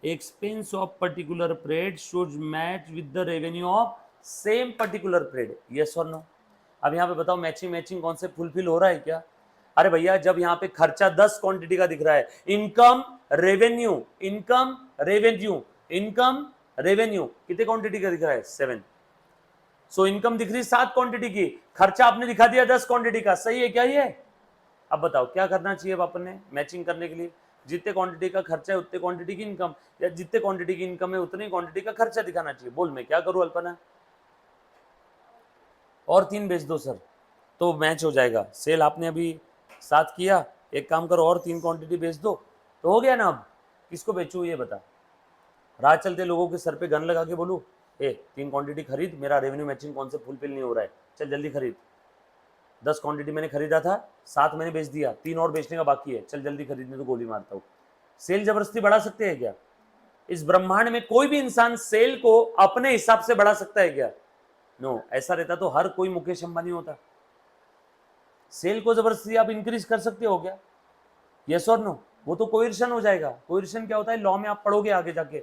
Expense of particular period should match with the revenue of same particular period. Yes और नो? अब यहाँ पे बताओ मैचिंग कॉन्सेप्ट फुलफिल हो रहा है क्या? अरे भैया जब यहाँ पे खर्चा 10 क्वांटिटी का दिख रहा है, income revenue income revenue income revenue कितने क्वांटिटी का दिख रहा है? 7। सो इनकम दिख रही 7 क्वांटिटी की, खर्चा आपने दिखा दिया 10 क्वांटिटी का। सही है क्या ये? अब बताओ क्या करना चाहिए अपन ने मैचिंग करने के लिए? जितने क्वांटिटी का खर्चा है उतने क्वांटिटी की इनकम, या जितने क्वांटिटी की इनकम है उतनी क्वांटिटी का खर्चा दिखाना चाहिए। बोल मैं क्या करूं अल्पना? और 3 बेच दो सर तो मैच हो जाएगा। सेल आपने अभी 7 किया, एक काम करो और 3 क्वांटिटी बेच दो तो हो गया ना। अब किसको बेचूं ये बता? राह चलते लोगों के सर पे गन लगा के बोलूं ए 3 क्वांटिटी खरीद, मेरा रेवेन्यू मैचिंग कॉन्सेप्ट फुलफिल नहीं हो रहा है, चल जल्दी खरीद। 10 क्वांटिटी मैंने खरीदा था, 7 मैंने बेच दिया, 3 और बेचने का बाकी है, चल जल्दी खरीदने तो गोली मारता हूँ। सेल जबरदस्ती बढ़ा सकते हैं क्या? इस ब्रह्मांड में कोई भी इंसान सेल को अपने हिसाब से बढ़ा सकता है क्या? नो। ऐसा रहता तो हर कोई मुकेश अंबानी होता। सेल को जबरदस्ती आप इंक्रीज कर सकते हो क्या? यस और नो? वो तो कोइर्शन हो जाएगा। कोइर्शन क्या होता है? लॉ में आप पढ़ोगे आगे जाके,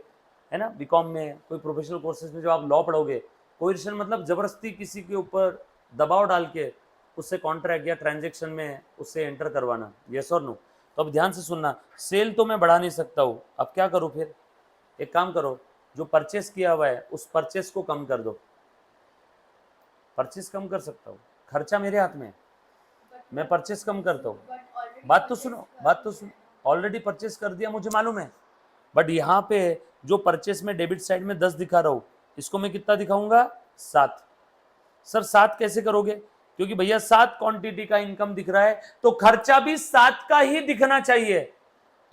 है ना, बीकॉम में कोई प्रोफेशनल कोर्सेज में जब आप लॉ पढ़ोगे, कोइर्शन मतलब जबरदस्ती किसी के ऊपर दबाव डाल के उससे कॉन्ट्रैक्ट या ट्रांजेक्शन में उससे एंटर करवाना। यस और नो? तो अब ध्यान से सुनना, सेल तो मैं बढ़ा नहीं सकता हूँ, अब क्या करूँ फिर? एक काम करो, जो परचेस किया हुआ है उस परचेस को कम कर दो। परचेस कम कर सकता हूँ, खर्चा मेरे हाथ में है, मैं परचेस कम करता हूँ। बात तो सुनो, ऑलरेडी परचेस कर दिया मुझे मालूम है, बट यहाँ पे जो परचेस में डेबिट साइड में 10 दिखा रहा हूँ, इसको मैं कितना दिखाऊंगा? 7। सर 7 कैसे करोगे? क्योंकि भैया 7 क्वांटिटी का इनकम दिख रहा है तो खर्चा भी 7 का ही दिखना चाहिए।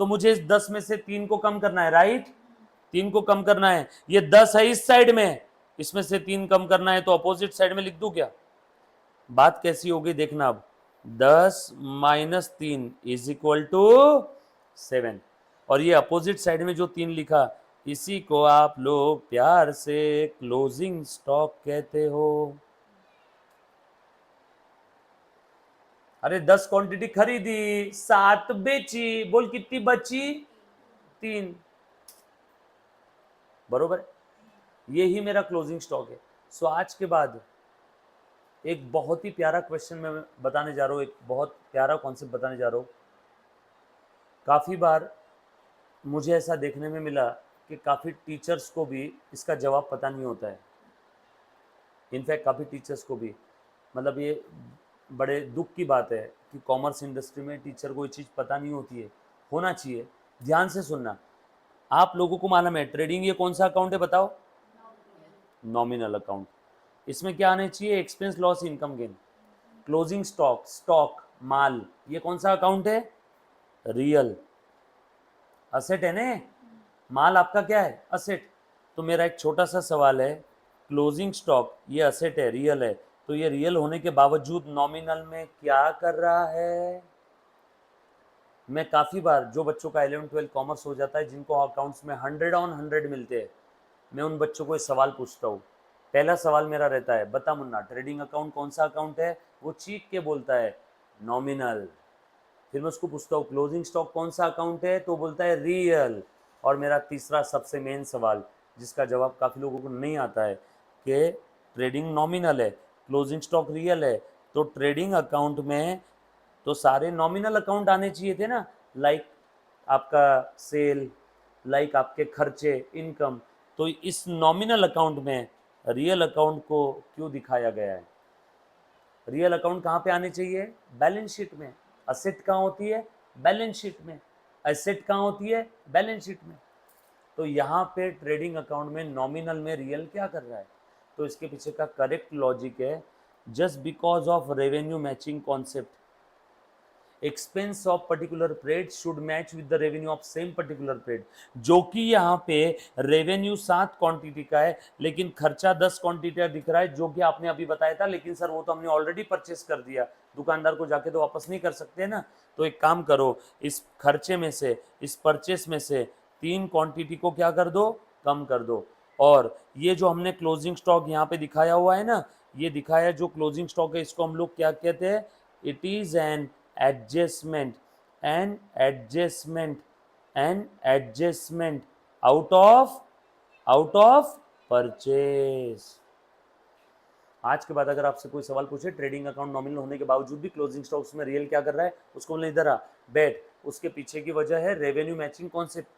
तो मुझे इस 10 में से 3 को कम करना है, राइट? 3 को कम करना है। ये 10 है इस साइड में, इसमें से 3 कम करना है, तो अपोजिट साइड में लिख दूं क्या? बात कैसी होगी देखना अब। 10 माइनस 3 इज इक्वल टू 7, और ये अपोजिट साइड में जो 3 लिखा, इसी को आप लोग प्यार से क्लोजिंग स्टॉक कहते हो। अरे 10 क्वांटिटी खरीदी, 7 बेची, बोल कितनी बची? 3। बरोबर है? ये ही मेरा क्लोजिंग स्टॉक है। सो आज के बाद एक बहुत ही प्यारा क्वेश्चन मैं बताने जा रहा हूँ, एक बहुत प्यारा कॉन्सेप्ट बताने जा रहा हूँ। काफ़ी बार मुझे ऐसा देखने में मिला कि काफ़ी टीचर्स को भी इसका जवाब पता नहीं होता है। इनफैक्ट काफ़ी टीचर्स को भी, मतलब ये बड़े दुख की बात है कि कॉमर्स इंडस्ट्री में टीचर को ये चीज़ पता नहीं होती है। होना चाहिए। ध्यान से सुनना, आप लोगों को मालूम है ट्रेडिंग ये कौन सा अकाउंट है बताओ? Nominal account. इसमें क्या आने चाहिए? Expense loss income gain. Closing stock माल, ये कौन सा अकाउंट है? रियल असेट है ना, माल आपका क्या है? असेट। तो मेरा एक छोटा सा सवाल है, क्लोजिंग स्टॉक ये असेट है, रियल है, तो ये रियल होने के बावजूद नॉमिनल में क्या कर रहा है? मैं काफ़ी बार, जो बच्चों का 11-12 कॉमर्स हो जाता है, जिनको अकाउंट्स में 100 ऑन 100 मिलते हैं, मैं उन बच्चों को एक सवाल पूछता हूँ। पहला सवाल मेरा रहता है, बता मुन्ना ट्रेडिंग अकाउंट कौन सा अकाउंट है? वो चीख के बोलता है नॉमिनल। फिर मैं उसको पूछता हूँ क्लोजिंग स्टॉक कौन सा अकाउंट है? तो बोलता है रियल। और मेरा तीसरा सबसे मेन सवाल, जिसका जवाब काफ़ी लोगों को नहीं आता है, कि ट्रेडिंग नॉमिनल है, क्लोजिंग स्टॉक रियल है, तो ट्रेडिंग अकाउंट में तो सारे नॉमिनल अकाउंट आने चाहिए थे ना, लाइक आपका सेल, लाइक आपके खर्चे, इनकम। तो इस नॉमिनल अकाउंट में रियल अकाउंट को क्यों दिखाया गया है? रियल अकाउंट कहाँ पे आने चाहिए? बैलेंस शीट में। असेट कहाँ होती है? बैलेंस शीट में। एसेट कहाँ होती है? बैलेंस शीट में। तो यहाँ पे ट्रेडिंग अकाउंट में नॉमिनल में रियल क्या कर रहा है? तो इसके पीछे का करेक्ट लॉजिक है, just because of revenue matching concept, expense of particular period should match with the revenue of same particular period. जो कि यहाँ पे रेवेन्यू 7 क्वांटिटी का है लेकिन खर्चा 10 क्वांटिटी का दिख रहा है, जो कि आपने अभी बताया था, लेकिन सर वो तो हमने ऑलरेडी परचेस कर दिया, दुकानदार को जाके तो वापस नहीं कर सकते ना। तो एक काम करो, इस खर्चे में से, इस परचेस में से 3 क्वांटिटी को क्या कर दो? कम कर दो। और ये जो हमने क्लोजिंग स्टॉक यहाँ पे दिखाया हुआ है ना, ये दिखाया जो क्लोजिंग स्टॉक है, इसको हम लोग क्या कहते हैं? It is an adjustment out of purchase। आज के बाद अगर आपसे कोई सवाल पूछे ट्रेडिंग अकाउंट नॉमिनल होने के बावजूद भी क्लोजिंग स्टॉक्स में रियल क्या कर रहा है, उसको बोलने इधर आ बैठ। उसके पीछे की वजह है revenue matching concept.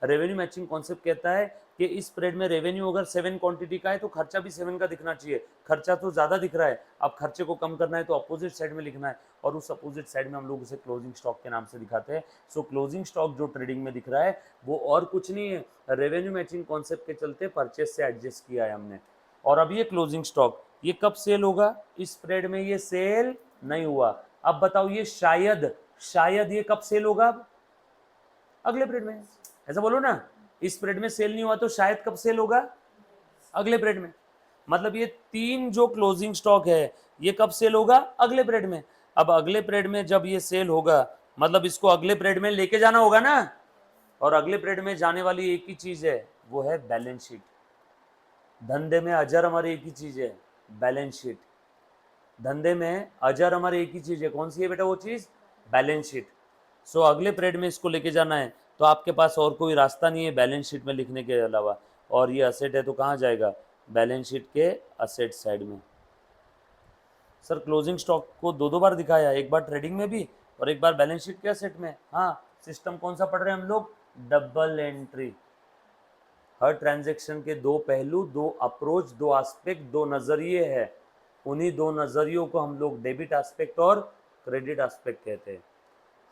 Revenue matching concept कहता है कि इस पीरियड में रेवेन्यू अगर 7 क्वांटिटी का है तो खर्चा भी 7 का दिखना चाहिए। खर्चा तो ज़्यादा दिख रहा है, अब खर्चे को कम करना है तो अपोजिट साइड में लिखना है, और उस अपोजिट साइड में हम लोग उसे क्लोजिंग स्टॉक के नाम से दिखाते हैं। सो क्लोजिंग स्टॉक जो ट्रेडिंग में दिख रहा है वो और कुछ नहीं है, रेवेन्यू मैचिंग कॉन्सेप्ट के चलते परचेस से एडजस्ट किया है हमने। और अब ये क्लोजिंग स्टॉक ये कब सेल होगा? इस पीरियड में ये सेल नहीं हुआ। अब बताओ ये शायद ये कब सेल होगा? अब अगले पीरियड में। ऐसा बोलो ना, इस पीरियड में सेल नहीं हुआ तो शायद कब सेल होगा? अगले पीरियड में। मतलब ये 3 जो क्लोजिंग स्टॉक है ये कब सेल होगा? अगले पीरियड में। अब अगले पीरियड में जब ये सेल होगा मतलब इसको अगले पीरियड में लेके जाना होगा ना, और अगले पीरियड में जाने वाली एक ही चीज है, वो है बैलेंस शीट। धंधे में अजर हमारी एक ही चीज है, बैलेंस शीट। धंधे में अजर हमारी एक ही चीज है, कौन सी है बेटा वो चीज? Balance sheet. सो अगले पीरियड में इसको लेके जाना है तो आपके पास और कोई रास्ता नहीं है बैलेंस शीट में लिखने के अलावा। और ये असेट है तो कहाँ जाएगा? बैलेंस शीट के असेट साइड में। सर क्लोजिंग स्टॉक को 2 बार दिखाया, एक बार ट्रेडिंग में भी और एक बार बैलेंस शीट के असेट में। हाँ, सिस्टम कौन सा पढ़ रहे हैं हम लोग? Double entry. हर ट्रांजैक्शन के 2 पहलू, 2 अप्रोच, 2 एस्पेक्ट, 2 नजरिए हैं। उन्हीं 2 नजरियों को हम लोग डेबिट एस्पेक्ट और क्रेडिट एस्पेक्ट कहते हैं।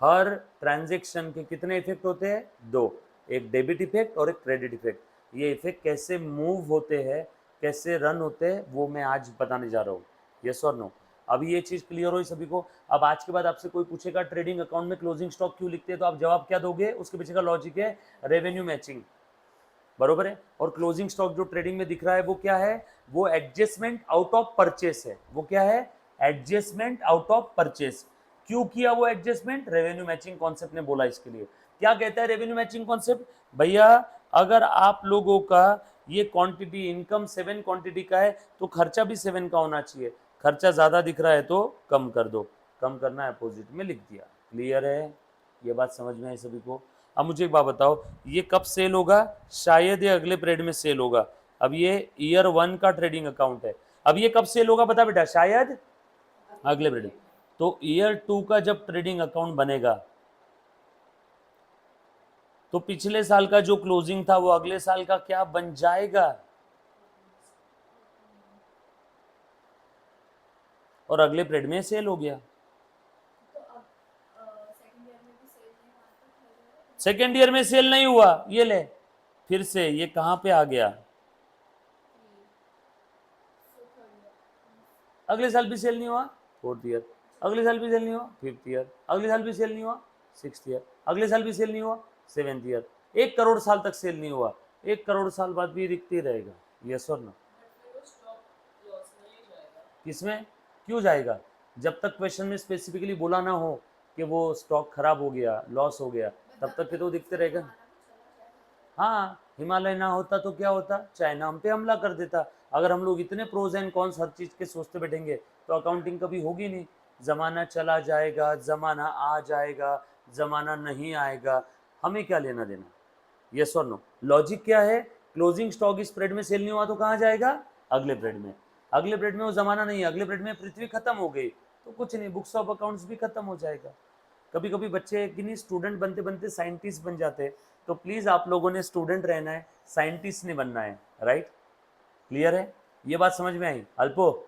हर ट्रांजैक्शन के कितने इफेक्ट होते हैं? 2, एक डेबिट इफेक्ट और एक क्रेडिट इफेक्ट। ये इफेक्ट कैसे मूव होते हैं, कैसे रन होते हैं, वो मैं आज बताने जा रहा हूँ। यस और नो? अभी ये चीज क्लियर हो सभी को? अब आज के बाद आपसे कोई पूछेगा ट्रेडिंग अकाउंट में क्लोजिंग स्टॉक क्यों लिखते हैं, तो आप जवाब क्या दोगे? उसके पीछे का लॉजिक है रेवेन्यू मैचिंग, बरोबर है। और क्लोजिंग स्टॉक जो ट्रेडिंग में दिख रहा है वो क्या है? वो एडजस्टमेंट आउट ऑफ परचेस है। वो क्या है? Adjustment out of purchase. क्यों किया वो एडजस्टमेंट? रेवेन्यू मैचिंग कॉन्सेप्ट ने बोला इसके लिए। क्या कहता है रेवेन्यू मैचिंग कॉन्सेप्ट? भैया अगर आप लोगों का ये क्वांटिटी इनकम 7 क्वांटिटी का है तो खर्चा भी 7 का होना चाहिए। खर्चा ज्यादा दिख रहा है तो कम कर दो, कम करना है अपोजिट में लिख दिया। क्लियर है? ये बात समझ में आई सभी को? अब मुझे एक बात बताओ, ये कब सेल होगा? शायद ये अगले पीरियड में सेल होगा। अब ये ईयर 1 का ट्रेडिंग अकाउंट है, अब ये कब सेल होगा बता बेटा? शायद अगले पीरियड। तो ईयर 2 का जब ट्रेडिंग अकाउंट बनेगा तो पिछले साल का जो क्लोजिंग था वो अगले साल का क्या बन जाएगा? और अगले पीरियड में सेल हो गया। तो अब सेकंड ईयर में भी सेल नहीं हुआ तो थर्ड ईयर सेकेंड ईयर में सेल नहीं हुआ, ये ले फिर से ये कहां पे आ गया? सो थर्ड ईयर अगले साल भी सेल नहीं हुआ, फोर्थ ईयर। अगले साल भी सेल नहीं हुआ, फिफ्थ ईयर। अगले साल भी सेल नहीं हुआ, सिक्स्थ ईयर। अगले साल भी सेल नहीं हुआ, 7th ईयर। 1 करोड़ साल तक सेल नहीं हुआ, 1 करोड़ साल बाद भी दिखते रहेगा। यस और नो? बट फिर वो स्टॉक लॉस में ही जाएगा। किसमें? क्यों जाएगा? जब तक क्वेश्चन में स्पेसिफिकली बोला ना हो कि वो स्टॉक खराब हो गया, लॉस हो गया, तब तक के तो दिखते रहेगा। हाँ, हिमालय ना होता तो क्या होता? चाइना हम पे हमला कर देता। अगर हम लोग इतने प्रोज एंड कॉन्स हर चीज के सोचते बैठेंगे तो अकाउंटिंग कभी होगी नहीं। जमाना चला जाएगा, जमाना आ जाएगा, जमाना नहीं आएगा, हमें क्या लेना देना? यस और नो? लॉजिक क्या है? क्लोजिंग स्टॉक इस पीरियड में सेल नहीं हुआ तो कहाँ जाएगा? अगले पीरियड में। अगले पीरियड में वो जमाना नहीं है, अगले पीरियड में पृथ्वी खत्म हो गई तो कुछ नहीं, बुक्स ऑफ अकाउंट्स भी खत्म हो जाएगा। कभी कभी बच्चे कि नहीं स्टूडेंट बनते बनते साइंटिस्ट बन जाते हैं, तो प्लीज आप लोगों ने स्टूडेंट रहना है, साइंटिस्ट नहीं बनना है, राइट? क्लियर है? ये बात समझ में आई अल्पो?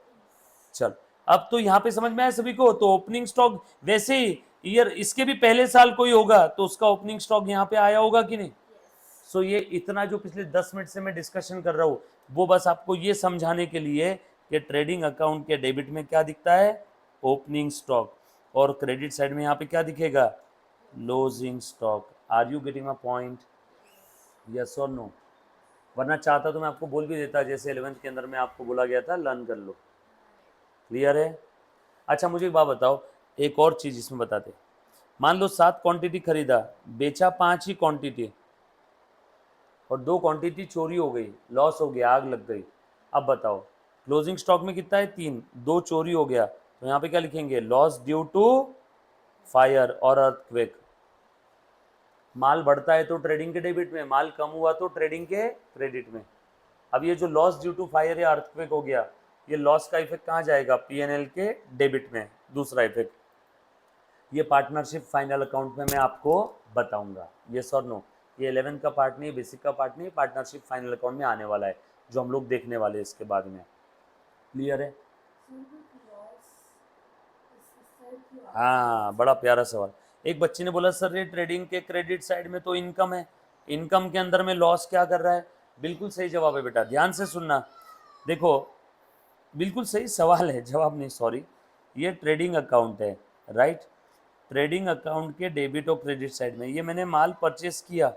चल, अब तो यहाँ पे समझ में आया सभी को। तो ओपनिंग स्टॉक वैसे ही ईयर इसके भी पहले साल कोई होगा तो उसका ओपनिंग स्टॉक यहाँ पे आया होगा कि नहीं? सो ये इतना जो पिछले 10 मिनट से मैं डिस्कशन कर रहा हूँ वो बस आपको ये समझाने के लिए कि ट्रेडिंग अकाउंट के डेबिट में क्या दिखता है, ओपनिंग स्टॉक, और क्रेडिट साइड में यहाँ पे क्या दिखेगा, closing stock. Are you getting a point? Yes और नो? वरना चाहता तो मैं आपको बोल भी देता, जैसे 11th के अंदर में आपको बोला गया था लर्न कर लो। क्लियर है? अच्छा मुझे एक बात बताओ, एक और चीज इसमें बताते, मान लो 7 क्वांटिटी खरीदा, बेचा 5 ही क्वांटिटी और 2 क्वांटिटी चोरी हो गई, लॉस हो गया, आग लग गई। अब बताओ क्लोजिंग स्टॉक में कितना है, 3, 2 चोरी हो गया, तो यहाँ पे क्या लिखेंगे, लॉस ड्यू टू फायर और अर्थक्वेक। माल बढ़ता है तो ट्रेडिंग के डेबिट में, माल कम हुआ तो ट्रेडिंग के क्रेडिट में। अब ये जो लॉस ड्यू टू फायर या अर्थक्वेक हो गया, ये लॉस का इफेक्ट कहाँ जाएगा, पीएनएल के डेबिट में। दूसरा इफेक्ट ये पार्टनरशिप फाइनल अकाउंट में मैं आपको बताऊंगा, यस और नो? ये 11th का पार्ट नहीं, बेसिक का पार्ट नहीं, पार्टनरशिप फाइनल अकाउंट में आने वाला है जो हम लोग देखने वाले हैं इसके बाद में। क्लियर है? हाँ, बड़ा प्यारा सवाल। एक बच्चे ने बोला सर ये ट्रेडिंग के क्रेडिट साइड में तो इनकम है, इनकम के अंदर में लॉस क्या कर रहा है? बिल्कुल सही जवाब है बेटा, ध्यान से सुनना। देखो बिल्कुल सही सवाल है, जवाब नहीं सॉरी, ये ट्रेडिंग अकाउंट है, राइट? ट्रेडिंग अकाउंट के डेबिट और क्रेडिट साइड में ये मैंने माल परचेस किया,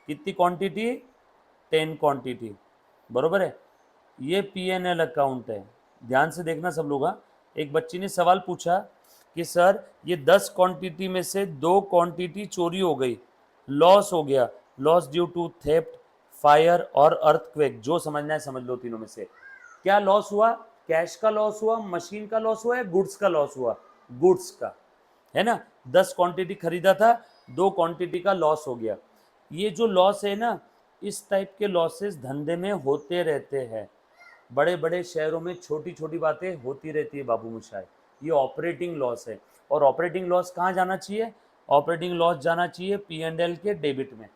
कितनी क्वांटिटी, 10 क्वांटिटी, बरोबर है? ये पीएनएल अकाउंट है, ध्यान से देखना सब लोग। हाँ, एक बच्ची ने सवाल पूछा कि सर ये 10 क्वांटिटी में से 2 क्वांटिटी चोरी हो गई, लॉस हो गया, loss due to theft, fire और अर्थक्वेक, जो समझना है समझ लो तीनों में से। क्या लॉस हुआ, कैश का लॉस हुआ, मशीन का लॉस हुआ या गुड्स का लॉस हुआ? गुड्स का, है ना? 10 क्वांटिटी खरीदा था, 2 क्वांटिटी का लॉस हो गया। ये जो लॉस है ना, इस टाइप के लॉसेस धंधे में होते रहते हैं, बड़े बड़े शहरों में छोटी छोटी बातें होती रहती है बाबू मुशाय, ये ऑपरेटिंग लॉस है। और ऑपरेटिंग लॉस कहाँ जाना चाहिए, ऑपरेटिंग लॉस जाना चाहिए पीएनएल के डेबिट में।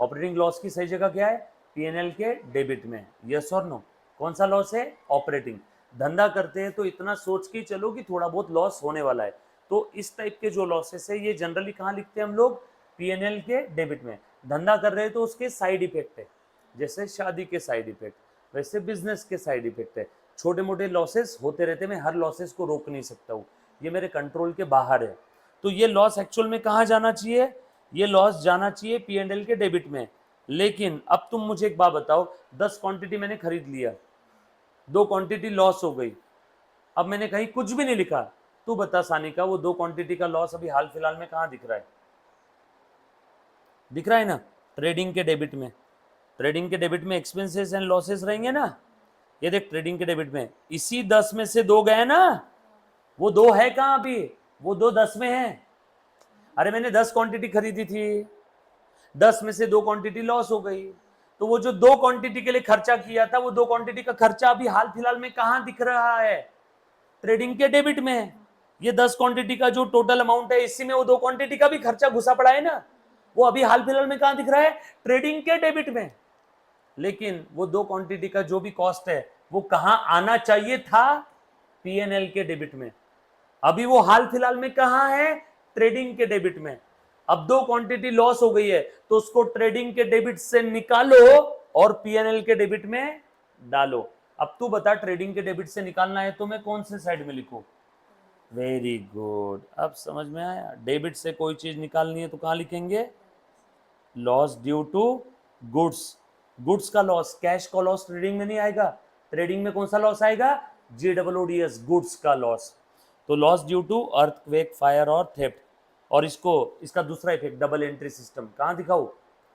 ऑपरेटिंग लॉस की सही जगह क्या है, पीएनएल के डेबिट में, यस और नो? कौन सा लॉस है, ऑपरेटिंग। धंधा करते हैं तो इतना सोच के चलो कि थोड़ा बहुत लॉस होने वाला है, तो इस टाइप के जो लॉसेस है ये जनरली कहाँ लिखते हैं हम लोग, पीएनएल के डेबिट में। धंधा कर रहे हैं तो उसके साइड इफेक्ट है, जैसे शादी के साइड इफेक्ट, वैसे बिजनेस के साइड इफेक्ट है। छोटे मोटे लॉसेस होते रहते हैं, मैं हर लॉसेस को रोक नहीं सकता हूँ, ये मेरे कंट्रोल के बाहर है। तो ये लॉस एक्चुअल में कहाँ जाना चाहिए, ये लॉस जाना चाहिए पीएनएल के डेबिट में। लेकिन अब तुम मुझे एक बात बताओ, 10 क्वांटिटी मैंने खरीद लिया, 2 क्वांटिटी लॉस हो गई, अब मैंने कहीं कुछ भी नहीं लिखा, तू बता सानिका वो 2 क्वांटिटी का लॉस अभी हाल फिलहाल में कहाँ दिख रहा है? दिख रहा है ना, ट्रेडिंग के डेबिट में। ट्रेडिंग के डेबिट में एक्सपेंसेस एंड लॉसेस रहेंगे ना, ये देख ट्रेडिंग के डेबिट में इसी 10 में से 2 गए ना, वो 2 है कहाँ अभी, वो 2 10 में है। अरे मैंने 10 क्वांटिटी खरीदी थी, 10 में से 2 क्वांटिटी लॉस हो गई, तो वो जो 2 क्वांटिटी के लिए खर्चा किया था वो 2 क्वांटिटी का खर्चा अभी हाल फिलहाल में कहां दिख रहा है, ट्रेडिंग के डेबिट में। ये 10 क्वांटिटी का जो टोटल अमाउंट है इसी में वो 2 क्वांटिटी का भी खर्चा घुसा पड़ा है ना, वो अभी हाल फिलहाल में कहां दिख रहा है, ट्रेडिंग के डेबिट में। लेकिन वो 2 क्वांटिटी का जो भी कॉस्ट है वो कहां आना चाहिए था, पीएनएल के डेबिट में। अभी वो हाल फिलहाल में कहां है, ट्रेडिंग के डेबिट में। अब 2 क्वांटिटी लॉस हो गई है तो उसको ट्रेडिंग के डेबिट से निकालो और पीएनएल के डेबिट में डालो। अब तू बता ट्रेडिंग के डेबिट से निकालना है तो मैं कौन से साइड में लिखूं? वेरी गुड, अब समझ में आया। डेबिट से कोई चीज निकालनी है तो कहां लिखेंगे, loss due to goods. Goods का लॉस, कैश का लॉस ट्रेडिंग में नहीं आएगा, ट्रेडिंग में कौन सा लॉस आएगा, GWDS, गुड्स का लॉस। तो loss due to earthquake, fire और थेफ्ट। और इसको, इसका दूसरा इफेक्ट डबल एंट्री सिस्टम, कहाँ दिखाऊं,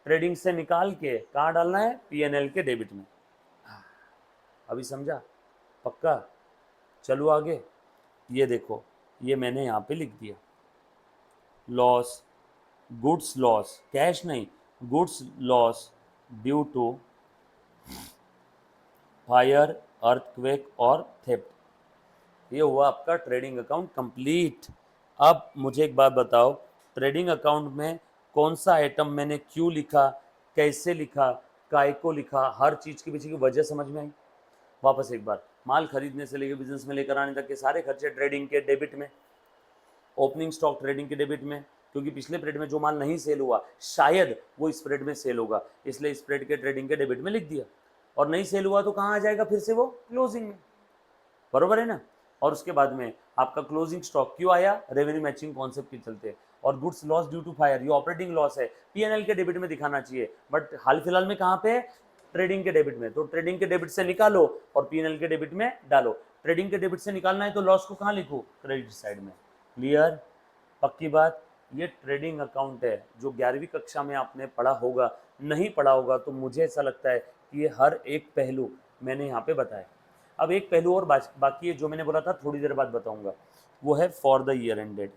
ट्रेडिंग से निकाल के कहाँ डालना है, पीएनएल के डेबिट में। अभी समझा, पक्का? चलो आगे, ये देखो ये मैंने यहाँ पे लिख दिया, लॉस, गुड्स लॉस, कैश नहीं, goods loss due to fire, earthquake और थेफ्ट। ये हुआ आपका ट्रेडिंग अकाउंट कंप्लीट। अब मुझे एक बात बताओ, ट्रेडिंग अकाउंट में कौन सा आइटम मैंने क्यों लिखा, कैसे लिखा, काय को लिखा, हर चीज के पीछे की वजह समझ में आई? वापस एक बार, माल खरीदने से लेकर बिजनेस में लेकर आने तक के सारे खर्चे ट्रेडिंग के डेबिट में, ओपनिंग स्टॉक ट्रेडिंग के डेबिट में, क्योंकि पिछले पीरियड में जो माल नहीं सेल हुआ शायद वो इस पीरियड में सेल होगा, इसलिए इस पीरियड के ट्रेडिंग के डेबिट में लिख दिया। और नहीं सेल हुआ तो कहाँ आ जाएगा फिर से वो? क्लोजिंग में, बरोबर है ना। और उसके बाद में आपका क्लोजिंग स्टॉक क्यों आया? रेवेन्यू मैचिंग कॉन्सेप्ट के चलते। और goods loss due to fire, ये ऑपरेटिंग लॉस है, पीएनएल के डेबिट में दिखाना चाहिए, बट हाल फिलहाल में कहाँ पे? ट्रेडिंग के डेबिट में। तो ट्रेडिंग के डेबिट से निकालो और पीएनएल के डेबिट में डालो। ट्रेडिंग के डेबिट से निकालना है तो लॉस को कहाँ लिखो? क्रेडिट साइड में। क्लियर? पक्की बात। ये ट्रेडिंग अकाउंट है जो 11वीं कक्षा में आपने पढ़ा होगा, नहीं पढ़ा होगा तो मुझे ऐसा लगता है कि ये हर एक पहलू मैंने यहाँ पे बताया। अब एक पहलू और बाकी है जो मैंने बोला था थोड़ी देर बाद बताऊंगा, वो है फॉर द ईयर एंडेड।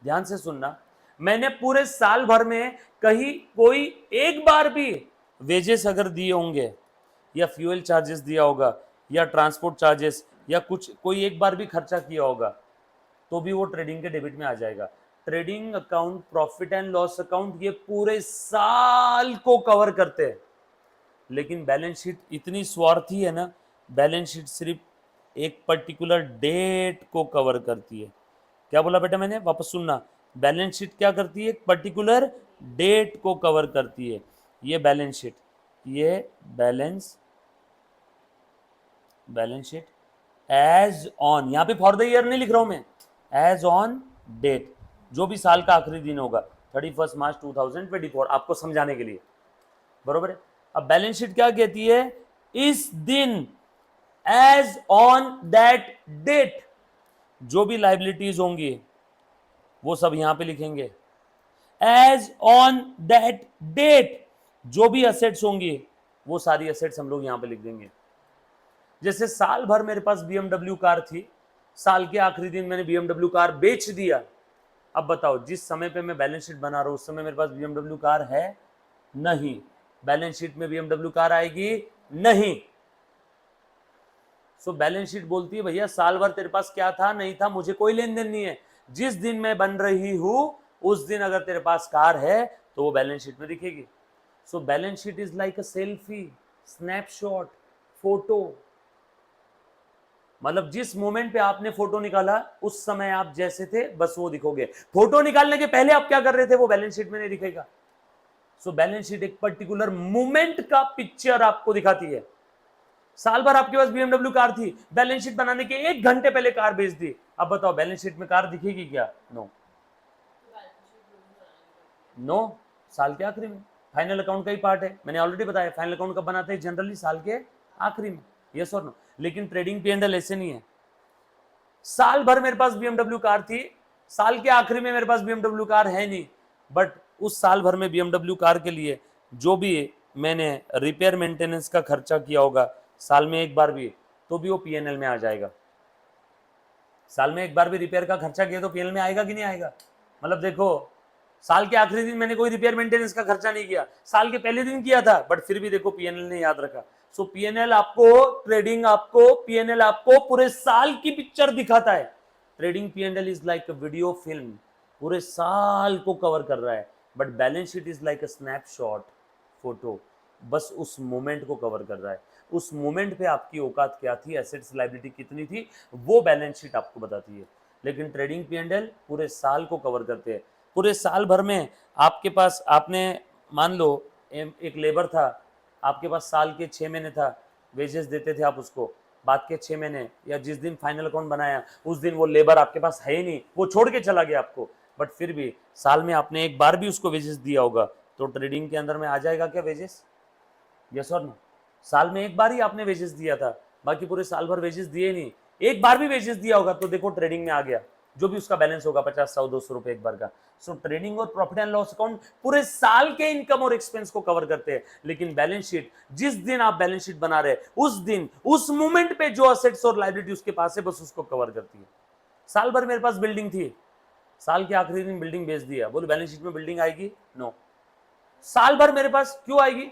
ध्यान से सुनना, मैंने पूरे साल भर में कहीं कोई एक बार भी वेजेस अगर दिए होंगे या फ्यूल चार्जेस दिया होगा या ट्रांसपोर्ट चार्जेस या कुछ कोई एक बार भी खर्चा किया होगा तो भी वो ट्रेडिंग के डेबिट में आ जाएगा। Trading account, profit and loss account, ये पूरे साल को कवर करते हैं। लेकिन बैलेंस शीट इतनी स्वार्थी है ना, बैलेंस शीट सिर्फ एक पर्टिकुलर डेट को कवर करती है। क्या बोला बेटा मैंने? वापस सुनना, बैलेंस शीट क्या करती है? एक पर्टिकुलर डेट को कवर करती है। ये बैलेंस शीट, ये बैलेंस शीट एज ऑन, यहां पे फॉर द ईयर नहीं लिख रहा हूं मैं, एज ऑन डेट, जो भी साल का आखिरी दिन होगा 31 मार्च 2024, आपको समझाने के लिए, बरोबर है। अब बैलेंस शीट क्या कहती है? इस दिन, एज ऑन दैट डेट, जो भी लाइबिलिटीज होंगी वो सब यहां पे लिखेंगे। एज ऑन दैट डेट, जो भी असेट्स होंगी वो सारी असेट्स हम लोग यहां पे लिख देंगे। जैसे साल भर मेरे पास BMW कार थी, साल के आखिरी दिन मैंने BMW कार बेच दिया। अब बताओ, जिस समय पे मैं बैलेंस शीट बना रहा हूं उस समय मेरे पास BMW कार है? नहीं। बैलेंस शीट में BMW कार आएगी? नहीं। सो बैलेंस शीट बोलती है भैया साल भर तेरे पास क्या था नहीं था मुझे कोई लेन देन नहीं है, जिस दिन मैं बन रही हूं उस दिन अगर तेरे पास कार है तो वो बैलेंस शीट में दिखेगी। So balance sheet is like a selfie, snapshot, photo. मतलब जिस मोमेंट पे आपने फोटो निकाला उस समय आप जैसे थे बस वो दिखोगे, फोटो निकालने के पहले आप क्या कर रहे थे वो बैलेंस शीट में नहीं दिखेगा। सो बैलेंस शीट एक पर्टिकुलर मोमेंट का पिक्चर आपको दिखाती है। साल भर आपके पास BMW कार थी, बैलेंस शीट बनाने के 1 घंटे पहले कार बेच दी, अब बताओ बैलेंस शीट में कार दिखेगी क्या? No, no. साल के आखिरी में, फाइनल अकाउंट का ही पार्ट है, मैंने ऑलरेडी बताया फाइनल अकाउंट कब बनाते हैं? जनरली साल के आखिरी में, यस और नो। लेकिन ट्रेडिंग P&L ऐसे नहीं है। साल भर मेरे पास BMW कार थी, साल के आखिरी में मेरे पास BMW कार है नहीं, बट उस साल भर में BMW कार के लिए जो भी मैंने रिपेयर मेंटेनेंस का खर्चा किया होगा साल में एक बार भी, तो भी वो P&L में आ जाएगा। साल में एक बार भी रिपेयर का खर्चा किया तो P&L में आएगा कि नहीं आएगा? मतलब देखो, साल के आखिरी दिन मैंने कोई रिपेयर मेंटेनेंस का खर्चा नहीं किया, साल के पहले दिन किया था, बट फिर भी देखो P&L ने याद रखा। सो P&L आपको, ट्रेडिंग आपको, P&L आपको पूरे साल की पिक्चर दिखाता है। Trading P&L is like a video film, पूरे साल को कवर कर रहा है, but balance sheet is like a snapshot, photo, बस उस मोमेंट को कवर कर रहा है। उस मोमेंट पे आपकी औकात क्या थी, एसेट्स लायबिलिटी कितनी थी, वो बैलेंस शीट आपको बताती है। लेकिन ट्रेडिंग P&L पूरे साल को कवर करते हैं। पूरे साल भर में आपके पास, आपने मान लो एक लेबर था, आपके पास साल के 6 महीने था, वेजेस देते थे आप उसको, बाद के 6 महीने या जिस दिन फाइनल अकाउंट बनाया उस दिन वो लेबर आपके पास है ही नहीं, वो छोड़ के चला गया आपको, बट फिर भी साल में आपने एक बार भी उसको वेजेस दिया होगा, तो ट्रेडिंग के अंदर में आ जाएगा क्या वेजेस? यस और नो? साल में एक बार ही आपने वेजेस दिया था, बाकी पूरे साल भर वेजेस दिए नहीं, एक बार भी वेजेस दिया होगा तो देखो ट्रेडिंग में आ गया, जो भी उसका बैलेंस होगा 50, 100, 200 रुपए एक बार का। सो ट्रेडिंग और प्रॉफिट एंड लॉस अकाउंट पूरे साल के इनकम और एक्सपेंस को कवर करते हैं, लेकिन बैलेंस शीट, जिस दिन आप बैलेंस शीट बना रहे उस दिन, उस मोमेंट पे जो असेट्स और लायबिलिटी उसके पास है बस उसको कवर करती है। साल भर मेरे पास बिल्डिंग थी, साल के आखिरी दिन बिल्डिंग बेच दिया, बोलो बैलेंस शीट में बिल्डिंग आएगी? नो। साल भर मेरे पास क्यों आएगी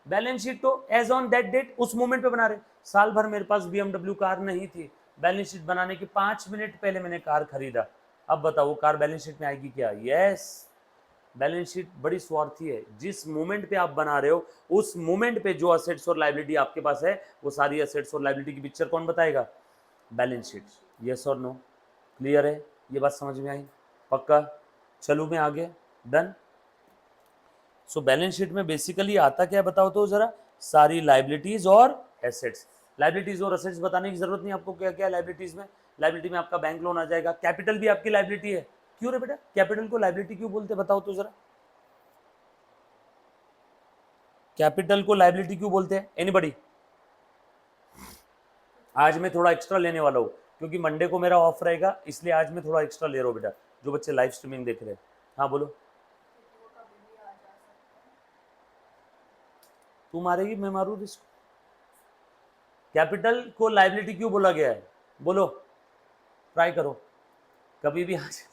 बैलेंस शीट? तो एज ऑन दैट डेट, उस मोमेंट पे बना रहे। साल भर मेरे पास BMW कार नहीं थी, बैलेंस शीट बनाने के 5 मिनट पहले मैंने कार खरीदा, अब बताओ वो कार बैलेंस शीट में आएगी क्या? यस। बैलेंस शीट बड़ी स्वार्थी है, जिस मोमेंट पे आप बना रहे हो उस मोमेंट पे जो असेट्स और लायबिलिटी आपके पास है वो सारी असेट्स और लायबिलिटी की पिक्चर कौन बताएगा? Balance sheet. यस और नो? क्लियर है? ये बात समझ में आई? पक्का? चलूँ मैं आगे? डन। सो बैलेंस शीट में बेसिकली आता क्या है बताओ तो जरा? सारी लायबिलिटीज और एसेट्स। लायबिलिटीज और एसेट्स बताने की जरूरत नहीं आपको, क्या क्या लायबिलिटीज में? लायबिलिटी में आपका बैंक लोन आ जाएगा, कैपिटल भी आपकी लायबिलिटी है। क्यों रे बेटा, कैपिटल को लायबिलिटी क्यों बोलते बताओ तो जरा? कैपिटल को लायबिलिटी क्यों बोलते हैं? एनीबडी? आज मैं थोड़ा एक्स्ट्रा लेने वाला हूँ क्योंकि मंडे को मेरा ऑफ रहेगा, इसलिए आज मैं थोड़ा एक्स्ट्रा ले रहा हूँ बेटा, जो बच्चे लाइव स्ट्रीमिंग देख रहे हैं। हाँ बोलो। तू मारेगी मैं मारू रिस्क? कैपिटल को लायबिलिटी क्यों बोला गया है? बोलो, ट्राई करो, कभी भी आ जाए।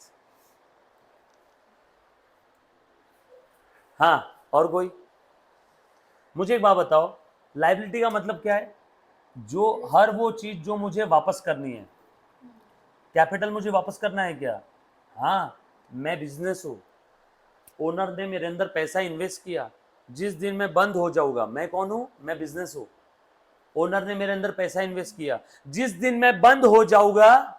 हाँ, और कोई? मुझे एक बात बताओ, लायबिलिटी का मतलब क्या है? जो हर वो चीज जो मुझे वापस करनी है। कैपिटल मुझे वापस करना है क्या? हाँ, मैं बिजनेस हूँ, ओनर ने मेरे अंदर पैसा इन्वेस्ट किया, जिस दिन मैं बंद हो जाऊंगा, मैं कौन हूँ? मैं बिजनेस हूँ, ओनर ने मेरे अंदर पैसा इन्वेस्ट किया, जिस दिन मैं बंद हो जाऊंगा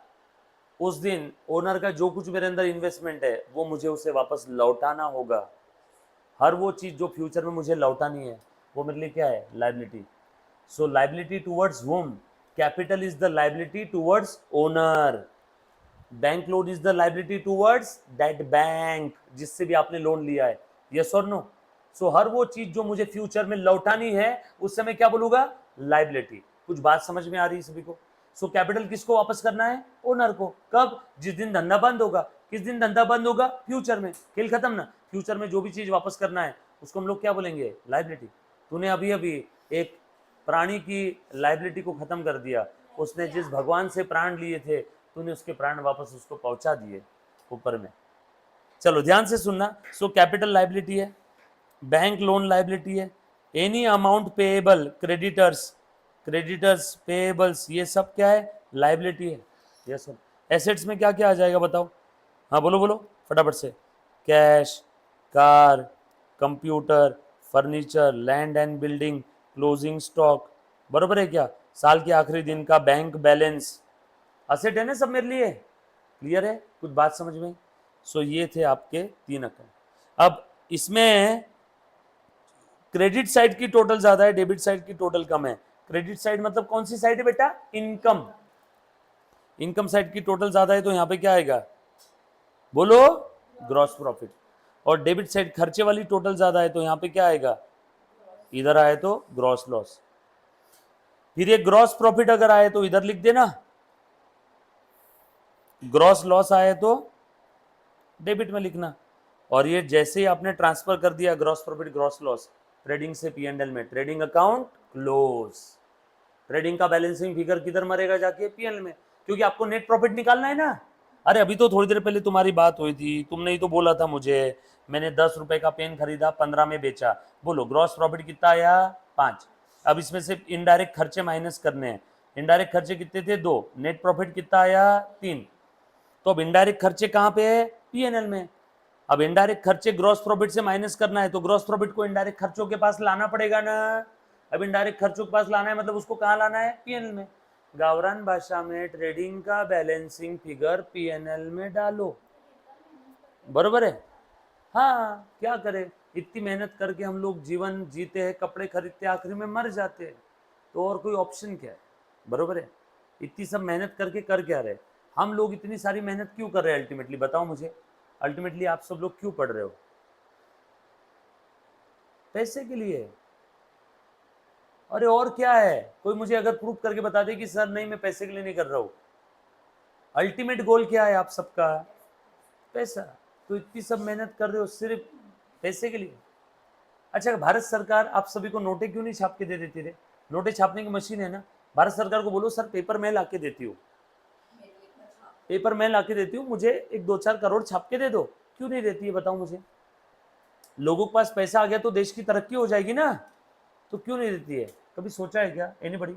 उस दिन ओनर का जो कुछ मेरे अंदर इन्वेस्टमेंट है वो मुझे उसे वापस लौटाना होगा। हर वो चीज जो फ्यूचर में मुझे लौटानी है वो मेरे लिए क्या है? Liability. So liability towards home? Capital is the liability towards owner, bank loan is the liability towards that bank जिससे भी आपने लोन लिया है। यस और नो? सो हर वो चीज जो मुझे फ्यूचर में लौटानी है उस समय क्या बोलूंगा? लायबिलिटी। कुछ बात समझ में आ रही है सभी को? सो कैपिटल किसको वापस करना है? ओनर को। कब? जिस दिन धंधा बंद होगा। किस दिन धंधा बंद होगा? फ्यूचर में। खेल खत्म ना? फ्यूचर में जो भी चीज वापस करना है उसको हम लोग क्या बोलेंगे? लायबिलिटी। तूने अभी अभी एक प्राणी की लायबिलिटी को खत्म कर दिया, उसने जिस भगवान से प्राण लिए थे तूने उसके प्राण वापस उसको पहुंचा दिए ऊपर में। चलो ध्यान से सुनना। सो कैपिटल लायबिलिटी है, बैंक लोन लायबिलिटी है, any amount payable, creditors, creditors payables, ये सब क्या है? लायबिलिटी है। Yes sir. एसेट्स में क्या क्या आ जाएगा बताओ? हाँ बोलो बोलो फटाफट से। Cash, car, computer, furniture, land and building, closing stock. बरोबर है क्या? साल के आखिरी दिन का बैंक बैलेंस, असेट है ना सब मेरे लिए? क्लियर है? कुछ बात समझ में? सो ये थे आपके 3 अकाउंट। अब इसमें क्रेडिट साइड की टोटल ज्यादा है, डेबिट साइड की टोटल कम है। क्रेडिट साइड मतलब कौन सी साइड है बेटा? इनकम। इनकम साइड की टोटल ज्यादा है तो यहां पे क्या आएगा? बोलो, ग्रॉस प्रॉफिट। और डेबिट साइड खर्चे वाली टोटल ज्यादा है तो यहां पे क्या आएगा? इधर आए तो ग्रॉस लॉस। फिर ये ग्रॉस प्रॉफिट अगर आए तो इधर लिख देना, ग्रॉस लॉस आए तो डेबिट में लिखना। और ये जैसे ही आपने ट्रांसफर कर दिया gross profit gross loss trading से पीएनएल में, ट्रेडिंग अकाउंट क्लोज। ट्रेडिंग का बैलेंसिंग फिगर किधर मरेगा? जाके पीएनएल में, क्योंकि आपको नेट प्रॉफिट निकालना है ना। अरे अभी तो थोड़ी देर पहले तुम्हारी बात हुई थी, तुमने ही तो बोला था मुझे, मैंने 10 रुपए का पेन खरीदा 15 में बेचा। बोलो ग्रॉस प्रॉफिट कितना आया? 5। अब इसमें से इनडायरेक्ट खर्चे माइनस करने हैं। इनडायरेक्ट खर्चे कितने थे? 2। नेट प्रॉफिट कितना आया? 3। तो अब इनडायरेक्ट खर्चे कहाँ पे है? पीएनएल में। अब इनडायरेक्ट खर्चे ग्रॉस प्रॉफिट से माइनस करना है तो ग्रॉस प्रॉफिट को इनडायरेक्ट खर्चों के पास लाना पड़ेगा ना। अब इनडायरेक्ट खर्चों के पास लाना है मतलब उसको कहाँ लाना है? पीएनएल में। गावरान भाषा में ट्रेडिंग का बैलेंसिंग फिगर पीएनएल में डालो। बरोबर है? हाँ, क्या करें, इतनी मेहनत करके हम लोग जीवन जीते हैं, कपड़े खरीदते हैं, आखिरी में मर जाते हैं, तो और कोई ऑप्शन क्या है? बरोबर है? इतनी सब मेहनत करके कर क्या रहे? हम लोग इतनी सारी मेहनत क्यों कर रहे हैं अल्टीमेटली? बताओ मुझे, अल्टीमेटली आप सब लोग क्यों पढ़ रहे हो? पैसे के लिए। अरे और क्या है? कोई मुझे अगर प्रूफ करके बता दे कि सर नहीं मैं पैसे के लिए नहीं कर रहा हूं। अल्टीमेट गोल क्या है आप सबका? पैसा। तो इतनी सब मेहनत कर रहे हो सिर्फ पैसे के लिए? अच्छा, भारत सरकार आप सभी को नोटें क्यों नहीं छाप के दे देती रे? नोटें छापने की मशीन है ना, भारत सरकार को बोलो सर पेपर मैं ला के देती हूँ, पेपर मैं ला के देती हूँ, मुझे एक 2-4 करोड़ छाप के दे दो। क्यों नहीं देती है बताओ मुझे? लोगों के पास पैसा आ गया तो देश की तरक्की हो जाएगी ना, तो क्यों नहीं देती है? कभी सोचा है क्या एनीबॉडी?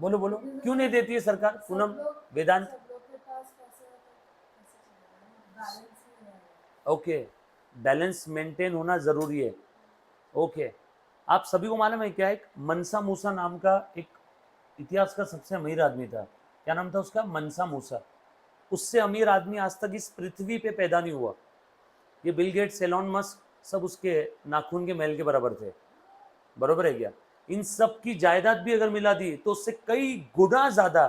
बोलो बोलो, क्यों नहीं देती है सरकार? पूनम, वेदांत, सब लोग के पास पैसे हैं तो कैसे चलेगा ना, बैलेंस नहीं रहेगा। ओके, बैलेंस मेंटेन होना जरूरी है। ओके, आप सभी को मालूम है क्या, एक मनसा मूसा नाम का एक इतिहास का सबसे अमीर आदमी था। क्या नाम था उसका? मनसा मूसा। उससे अमीर आदमी आज तक इस पृथ्वी पे पैदा नहीं हुआ। ये बिल गेट्स, एलॉन मस्क, सब उसके नाखून के मैल के बराबर थे। बरोबर है क्या? इन सब की जायदाद भी अगर मिला दी तो उससे कई गुना ज्यादा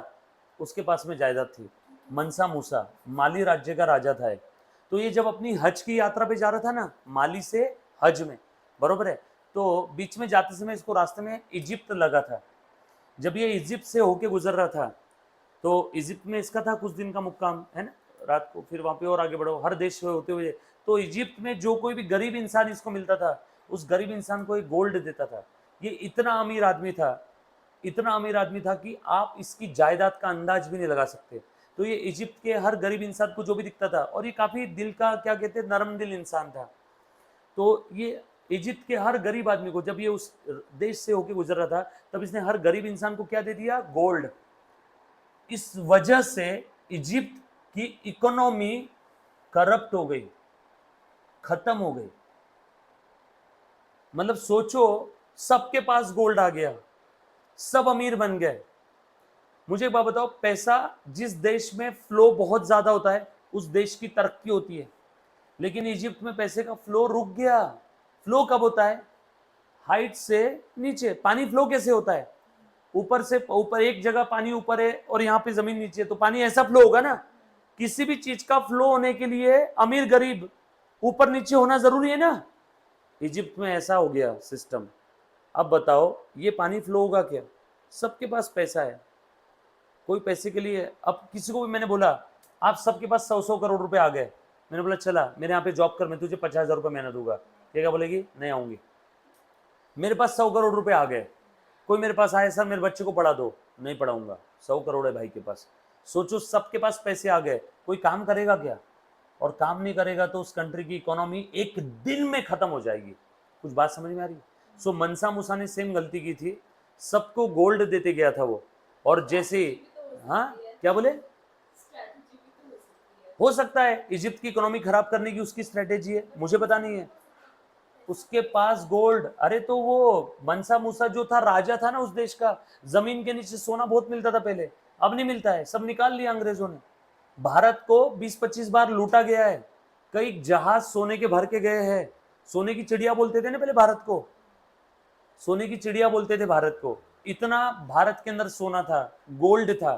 उसके पास में जायदाद थी। मनसा मूसा माली राज्य का राजा था। तो ये जब अपनी हज की यात्रा पे जा रहा था ना, माली से हज में, बरोबर है, तो बीच में जाते समय इसको रास्ते में इजिप्ट लगा था। जब ये इजिप्ट से होके गुजर रहा था तो इजिप्ट में इसका था कुछ दिन का मुक्काम, है ना, रात को, फिर वहां पे और आगे बढ़ो, हर देश में होते हुए। तो इजिप्ट में जो कोई भी गरीब इंसान इसको मिलता था, उस गरीब इंसान को एक गोल्ड देता था। ये इतना अमीर आदमी था, इतना अमीर आदमी था कि आप इसकी जायदाद का अंदाज भी नहीं लगा सकते। तो ये इजिप्ट के हर गरीब इंसान को जो भी दिखता था, और ये काफी दिल का, क्या कहते हैं, नरम दिल इंसान था। तो ये इजिप्ट के हर गरीब आदमी को, जब ये उस देश से होके गुजर रहा था, तब इसने हर गरीब इंसान को क्या दे दिया? गोल्ड। इस वजह से इजिप्ट की इकोनॉमी करप्ट हो गई, खत्म हो गई। मतलब सोचो, सबके पास गोल्ड आ गया, सब अमीर बन गए। मुझे एक बात बताओ, पैसा जिस देश में फ्लो बहुत ज्यादा होता है उस देश की तरक्की होती है। लेकिन इजिप्ट में पैसे का फ्लो रुक गया। फ्लो कब होता है? हाइट से नीचे। पानी फ्लो कैसे होता है? ऊपर से ऊपर, एक जगह पानी ऊपर है और यहाँ पे जमीन नीचे है, तो पानी ऐसा फ्लो होगा ना। किसी भी चीज का फ्लो होने के लिए अमीर गरीब ऊपर नीचे होना जरूरी है ना। इजिप्ट में ऐसा हो गया सिस्टम। अब बताओ, ये पानी फ्लो होगा क्या? सबके पास पैसा है, कोई पैसे के लिए, अब किसी को भी मैंने बोला आप सबके पास 100-100 करोड़ रुपए आ गए, मैंने बोला चला मेरे यहाँ पे जॉब कर, मैं तुझे 50,000 रुपये महीना दूंगा, क्या बोलेगी? नहीं आऊंगी। मेरे पास 100 करोड़ रुपए आ गए, कोई मेरे पास आए, सर मेरे बच्चे को पढ़ा दो, नहीं पढ़ाऊंगा, 100 करोड़ है भाई के पास। सोचो, सबके पास पैसे आ गए, कोई काम करेगा क्या? और काम नहीं करेगा तो उस कंट्री की इकोनॉमी एक दिन में खत्म हो जाएगी। कुछ बात समझ में आ रही? सो मनसा मूसा ने सेम गलती की थी, सबको गोल्ड देते गया था वो। और जैसे, हाँ क्या बोले? स्ट्रैटेजी भी तो हो सकती है। हो सकता है इजिप्ट की इकोनॉमी खराब करने की उसकी स्ट्रेटेजी है, मुझे पता नहीं है। उसके पास गोल्ड, अरे तो वो मनसा मूसा जो था, राजा था ना उस देश का, जमीन के नीचे सोना बहुत मिलता था पहले, अब नहीं मिलता है, सब निकाल लिया अंग्रेजों ने। भारत को 20-25 बार लूटा गया है, कई जहाज सोने के भर के गए हैं। सोने की चिड़िया बोलते थे ना पहले भारत को, सोने की चिड़िया बोलते थे भारत को। इतना भारत के अंदर सोना था, गोल्ड था।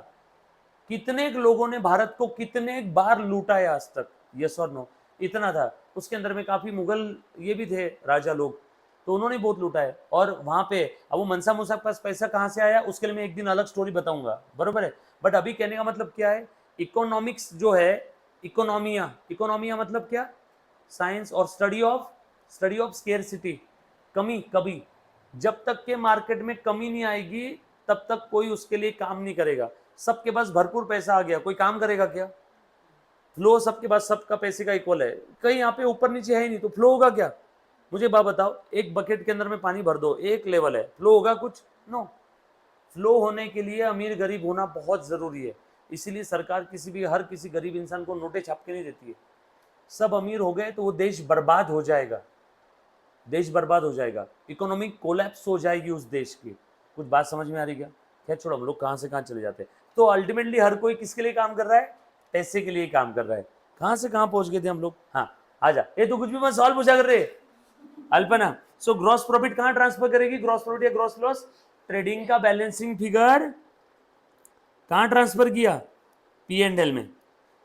कितने लोगों ने भारत को कितने बार लूटा है आज तक? यस और नो? इतना था। उसके अंदर में काफी मुगल ये भी थे राजा लोग, तो उन्होंने बहुत लूटा है। और वहां पे अब वो मनसा मूसा के पास पैसा कहाँ से आया, उसके लिए मैं एक दिन अलग स्टोरी बताऊंगा, बरोबर है। बट अभी कहने का मतलब क्या है, इकोनॉमिक्स जो है, इकोनॉमिया, इकोनॉमिया मतलब क्या? साइंस और स्टडी ऑफ स्केर्सिटी, कमी। कभी जब तक के मार्केट में कमी नहीं आएगी तब तक कोई उसके लिए काम नहीं करेगा। सबके पास भरपूर पैसा आ गया, कोई काम करेगा क्या? फ्लो सबके पास, सबका पैसे का इक्वल है, कहीं यहाँ पे ऊपर नीचे है ही नहीं, तो फ्लो होगा क्या? मुझे बात बताओ, एक बकेट के अंदर में पानी भर दो, एक लेवल है, फ्लो होगा कुछ? नो। फ्लो होने के लिए अमीर गरीब होना बहुत जरूरी है। इसीलिए सरकार किसी भी, हर किसी गरीब इंसान को नोटें छाप के नहीं देती है। सब अमीर हो गए तो वो देश बर्बाद हो जाएगा, देश बर्बाद हो जाएगा, इकोनॉमिक कोलैप्स हो जाएगी उस देश की। कुछ बात समझ में आ रही क्या? खैर छोड़ो, हम लोग कहाँ से कहाँ चले जाते हैं। तो अल्टीमेटली हर कोई किसके लिए काम कर रहा है? पैसे के लिए काम कर रहा है। कहाँ से कहाँ पहुंच गए थे हम लोग? हाँ आजा, ये तो कुछ भी मत सवाल पूछा कर रहे अल्पना। सो ग्रॉस प्रॉफिट कहाँ ट्रांसफर करेगी? ग्रॉस प्रॉफिट या ग्रॉस लॉस? ट्रेडिंग का बैलेंसिंग फिगर कहाँ ट्रांसफर किया? पी एंड एल में।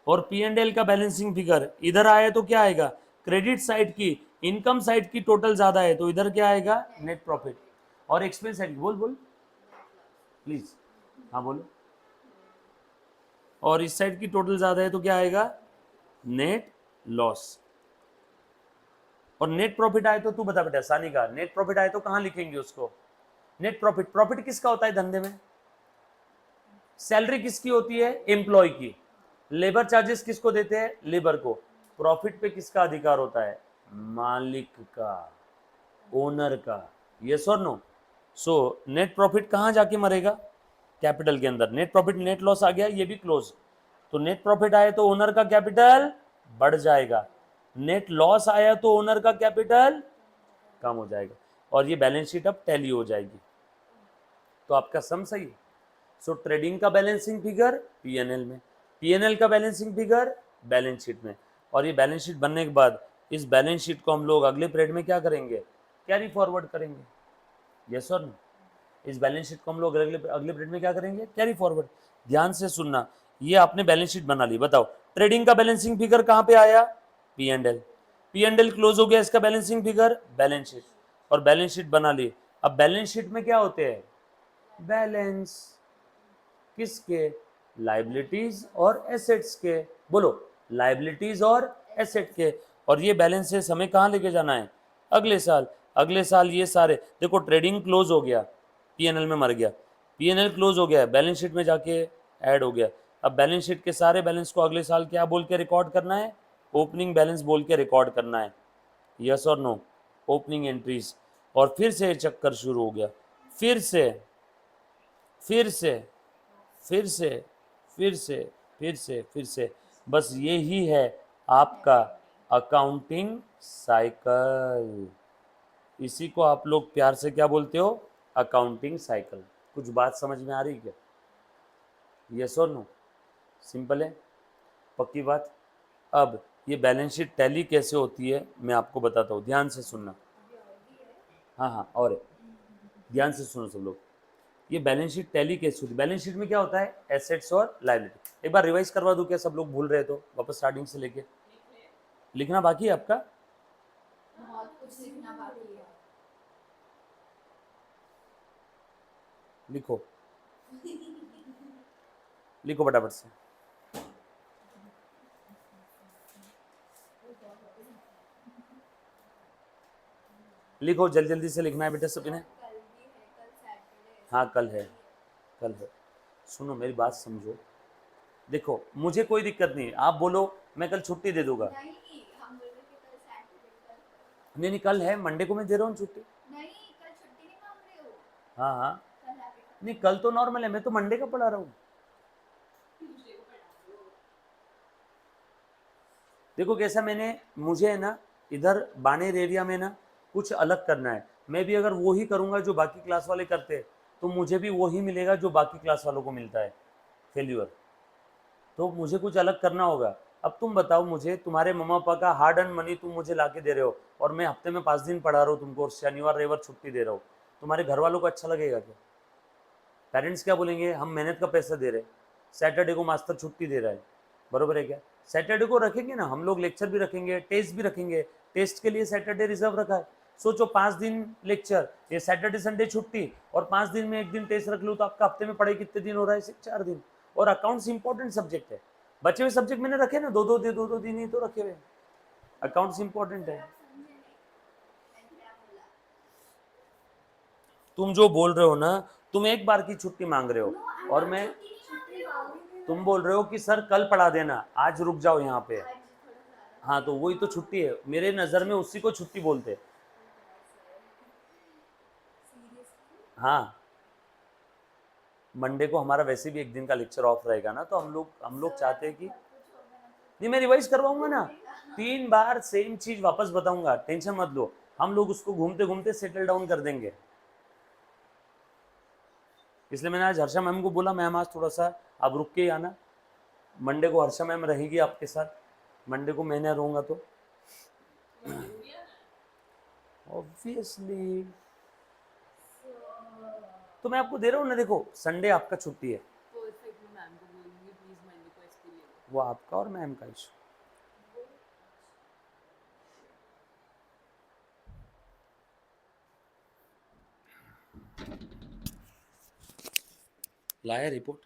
और पी एंड एल का बैलेंसिंग फिगर इधर आया तो क्या आएगा? क्रेडिट साइड की, इनकम साइड की टोटल ज्यादा है तो इधर क्या आएगा? Net profit. और एक्सपेंस साइड की, बोल बोल प्लीज, हाँ बोलो। और इस साइड की टोटल ज्यादा है तो क्या आएगा? Net loss. और नेट प्रॉफिट आए तो तू बता बेटा, सानी का नेट प्रॉफिट आए तो कहां लिखेंगे उसको? नेट प्रॉफिट, प्रॉफिट किसका होता है धंधे में? सैलरी किसकी होती है? एम्प्लॉय की। लेबर चार्जेस किसको देते हैं? लेबर को। प्रॉफिट पे किसका अधिकार होता है? मालिक का, ओनर का। यस और नो? सो नेट प्रॉफिट कहां जाके मरेगा? कैपिटल के अंदर। नेट प्रॉफिट नेट लॉस आ गया, ये भी क्लोज। तो नेट प्रॉफिट आए तो ओनर का कैपिटल बढ़ जाएगा, नेट लॉस आया तो ओनर का कैपिटल कम हो जाएगा, और ये बैलेंस शीट अब टैली हो जाएगी। तो आपका सम सही है। सो ट्रेडिंग का बैलेंसिंग फिगर पीएनएल में, पीएनएल का बैलेंसिंग फिगर बैलेंस शीट में, और ये बैलेंस शीट बनने के बाद इस बैलेंस शीट को हम लोग अगले पीरियड में क्या करेंगे, कैरी फॉरवर्ड करेंगे। यस और नो, इस बैलेंस शीट को हम लोग अगले पीरियड में क्या करेंगे, कैरी फॉरवर्ड। ध्यान से सुनना, ये आपने बैलेंस शीट बना ली, बताओ ट्रेडिंग का बैलेंसिंग फिगर कहाँ पे आया, P and L, P and L close हो गया, इसका बैलेंसिंग फिगर बैलेंस शीट, और बैलेंस शीट बना ली। अब बैलेंस शीट में क्या होते हैं, बैलेंस किसके, लाइबिलिटीज और एसेट्स के, बोलो लाइबिलिटीज और एसेट के। और ये बैलेंसेस हमें कहाँ लेके जाना है, अगले साल। अगले साल ये सारे देखो, ट्रेडिंग क्लोज हो गया, पीएनएल में मर गया, पीएनएल क्लोज हो गया, बैलेंस शीट में जाके ऐड हो गया। अब बैलेंस शीट के सारे बैलेंस को अगले साल क्या बोल के रिकॉर्ड करना है, ओपनिंग बैलेंस बोल के रिकॉर्ड करना है। यस और नो, ओपनिंग एंट्रीज। और फिर से चक्कर शुरू हो गया, फिर से फिर से फिर से फिर से फिर से फिर से, बस यही है आपका अकाउंटिंग साइकिल। इसी को आप लोग प्यार से क्या बोलते हो, अकाउंटिंग साइकिल। कुछ बात समझ में आ रही क्या, यस और नो, सिंपल है, पक्की बात। अब ये बैलेंस शीट टैली कैसे होती है मैं आपको बताता हूँ, ध्यान से सुनना। हाँ हाँ, और है। ध्यान से सुनो सब लोग, ये बैलेंस शीट टैली कैसे होती है, बैलेंस शीट में क्या होता है, एसेट्स और लायबिलिटी। एक बार रिवाइज करवा दूं क्या, सब लोग भूल रहे तो वापस स्टार्टिंग से लेके, लिखना बाकी है आपका, बहुत कुछ सीखना बाकी है। लिखो, लिखो फटाफट से, लिखो जल्दी जल्दी से लिखना है बेटा सभी ने। कल भी है, कल सैटरडे। हाँ कल है, कल है। सुनो मेरी बात समझो, देखो मुझे कोई दिक्कत नहीं है, आप बोलो मैं कल छुट्टी दे दूंगा, नहीं, हम बोल रहे कि कल सैटरडे, कल नहीं नहीं कल है, मंडे को मैं दे रहा हूँ छुट्टी। नहीं, कल छुट्टी नहीं मांग रहे हो, हाँ हाँ, कल आके कर नहीं कल तो नॉर्मल है, मैं तो मंडे का पढ़ा रहा हूँ। ट्यूसडे को पढ़ा दो। देखो कैसा, मैंने मुझे है ना इधर बानेर एरिया में ना कुछ अलग करना है, मैं भी अगर वो ही करूँगा जो बाकी क्लास वाले करते हैं तो मुझे भी वही मिलेगा जो बाकी क्लास वालों को मिलता है, फेल्यूर। तो मुझे कुछ अलग करना होगा। अब तुम बताओ मुझे, तुम्हारे मम्मा पापा का हार्ड अर्न मनी तुम मुझे ला के दे रहे हो, और मैं हफ्ते में 5 दिन पढ़ा रहा हूँ तुमको, और शनिवार रविवार छुट्टी दे रहा हूँ, तुम्हारे घर वालों को अच्छा लगेगा क्या, पेरेंट्स क्या बोलेंगे, हम मेहनत का पैसा दे रहे हैं, सैटरडे को मास्टर छुट्टी दे रहा है, बरोबर है क्या। सैटरडे को रखेंगे ना हम लोग, लेक्चर भी रखेंगे, टेस्ट भी रखेंगे, टेस्ट के लिए सैटरडे रिजर्व रखा है। सोचो 5 दिन लेक्चर, ये सैटरडे संडे छुट्टी, और 5 दिन में एक दिन टेस्ट रख लूँ तो आपका हफ्ते में पढ़ाई कितने दिन हो रहा है, सिर्फ 4 दिन। और अकाउंट्स इंपॉर्टेंट सब्जेक्ट है, बचे हुए सब्जेक्ट मैंने रखे ना, दो दो दिन ही तो रखे हुए, अकाउंट्स इंपॉर्टेंट है। आप समझे नहीं, मैंने क्या बोला। तुम जो बोल रहे हो ना, तुम एक बार की छुट्टी मांग रहे हो, नो, आई और एम मैं, छुट्टी नहीं मांग रही हो। तुम बोल रहे हो कि सर कल पढ़ा देना, आज रुक जाओ यहाँ पे। आज थोड़ा सा हाँ तो वही तो छुट्टी है, मेरे नज़र में उसी को छुट्टी बोलते हैं। सीरियसली। हाँ, मंडे को हमारा वैसे भी एक दिन का लेक्चर ऑफ रहेगा ना, तो हम लोग चाहते हैं कि, कुछ होगा ना तो नहीं मैं रिवाइज करवाऊंगा ना, 3 बार सेम चीज वापस बताऊंगा, टेंशन मत लो, हम लोग उसको घूमते घूमते सेटल डाउन कर देंगे। इसलिए मैंने आज हर्षा मैम को बोला, मैम आज थोड़ा सा आप रुक के ही आना, मंडे को हर्षा मैम रहेगी आपके साथ, मंडे को मैं रहूँगा तो ऑब्वियसली, तो मैं आपको दे रहा हूँ ना, देखो संडे आपका छुट्टी है, परफेक्ट। मैं मैम को बोलूंगी प्लीज मंडे को एसपी ले लो। वो आपका और मैम का इशू। लाया रिपोर्ट।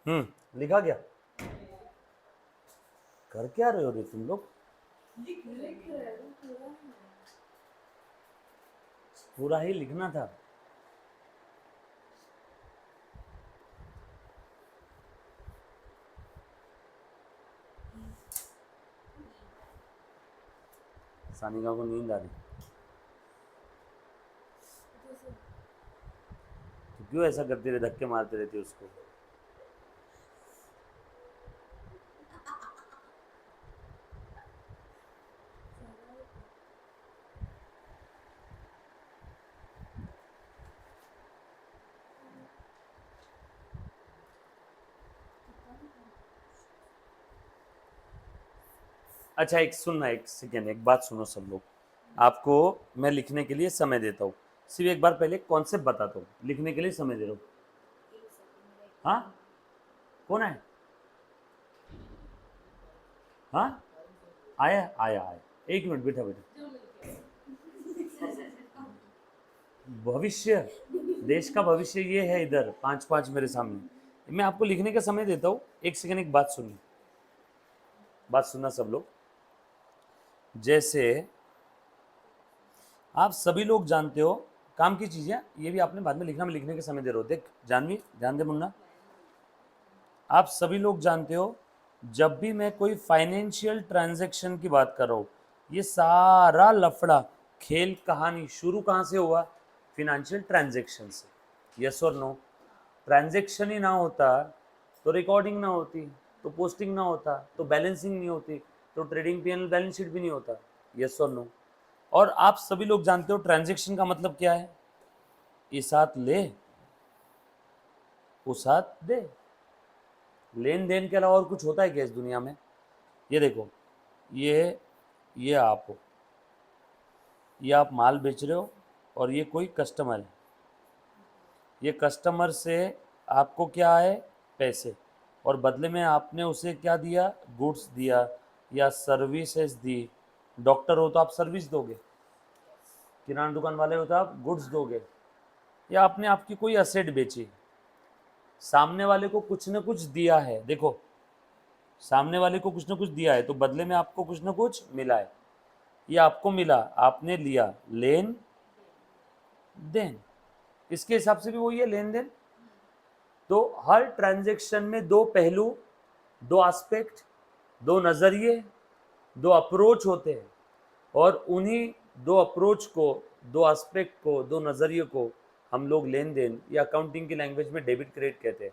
लिखा क्या? कर क्या रहे हो रे तुम लोग? लिख रहे हैं पूरा है। पूरा ही लिखना था। सानिका को नींद आ रही, तो क्यों ऐसा करती रहे, धक्के मारते रहती है उसको? अच्छा एक सुनना, एक सेकेंड, एक बात सुनो सब लोग। आपको मैं लिखने के लिए समय देता हूँ, सिर्फ एक बार पहले कॉन्सेप्ट बताता हूँ, लिखने के लिए समय दे रहा हूँ। हाँ, कौन है? हाँ, आया आया आया, एक मिनट, बैठा बैठा। भविष्य, देश का भविष्य ये है, इधर 5-5 मेरे सामने। मैं आपको लिखने का समय देता हूँ, एक सेकेंड, एक बात सुनिए, बात सुनना सब लोग। जैसे आप सभी लोग जानते हो, काम की चीज़ें ये भी आपने बाद में लिखना, मैं लिखने के समय दे रहा हूँ। देख जानवी, ध्यान दे मुन्ना, आप सभी लोग जानते हो, जब भी मैं कोई फाइनेंशियल ट्रांजैक्शन की बात कर रहा हूँ, ये सारा लफड़ा, खेल कहानी शुरू कहाँ से हुआ? फिनेंशियल ट्रांजैक्शन से। यस और नो? ट्रांजैक्शन ही ना होता तो रिकॉर्डिंग ना होती, तो पोस्टिंग ना होता, तो बैलेंसिंग नहीं होती, तो ट्रेडिंग पीएनएल बैलेंस शीट भी नहीं होता। यस और नो? और आप सभी लोग जानते हो ट्रांजैक्शन का मतलब क्या है? इस हाथ ले, उस हाथ दे। लेन देन के अलावा और कुछ होता है क्या इस दुनिया में? ये देखो, ये आप हो, ये आप माल बेच रहे हो, और ये कोई कस्टमर है। ये कस्टमर से आपको क्या है? पैसे, और बदले में आपने उसे क्या दिया? गुड्स दिया या सर्विसेज दी। डॉक्टर हो तो आप सर्विस दोगे, किराना दुकान वाले हो तो आप गुड्स दोगे, या आपने आपकी कोई असेट बेची, सामने वाले को कुछ न कुछ दिया है। देखो, सामने वाले को कुछ न कुछ दिया है, तो बदले में आपको कुछ न कुछ मिला है। ये आपको मिला, आपने लिया, लेन देन। इसके हिसाब से भी वही है, लेन देन। तो हर ट्रांजैक्शन में दो पहलू, दो एस्पेक्ट, दो नजरिए, दो अप्रोच होते हैं, और उन्हीं दो अप्रोच को, दो एस्पेक्ट को, दो नजरिए को हम लोग लेन देन या अकाउंटिंग की लैंग्वेज में डेबिट क्रेडिट कहते हैं।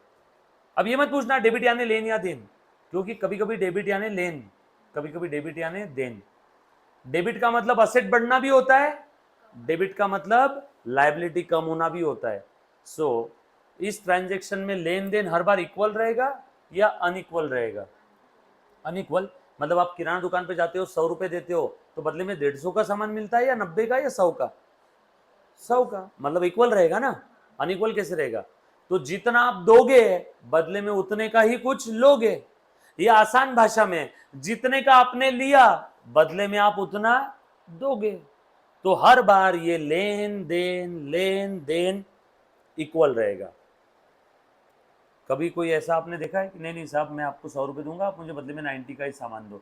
अब ये मत पूछना डेबिट यानी लेन या देन, क्योंकि कभी कभी डेबिट यानी लेन, कभी कभी डेबिट यानी देन। डेबिट का मतलब असेट बढ़ना भी होता है, डेबिट का मतलब लायबिलिटी कम होना भी होता है। सो इस ट्रांजैक्शन में लेन देन हर बार इक्वल रहेगा या अनइक्वल रहेगा? अनइक्वल। मतलब आप किराना दुकान पे जाते हो, 100 रुपए देते हो, तो बदले में 150 का सामान मिलता है, या 90 का, या 100 का? 100 का, मतलब इक्वल रहेगा ना। अनइक्वल कैसे रहेगा? तो जितना आप दोगे, बदले में उतने का ही कुछ लोगे, या आसान भाषा में, जितने का आपने लिया, बदले में आप उतना दोगे। तो हर बार ये लेन देन इक्वल रहेगा। कभी कोई ऐसा आपने देखा है कि नहीं नहीं साहब, मैं आपको 100 रुपए दूंगा, आप मुझे बदले में 90 का ही सामान दो?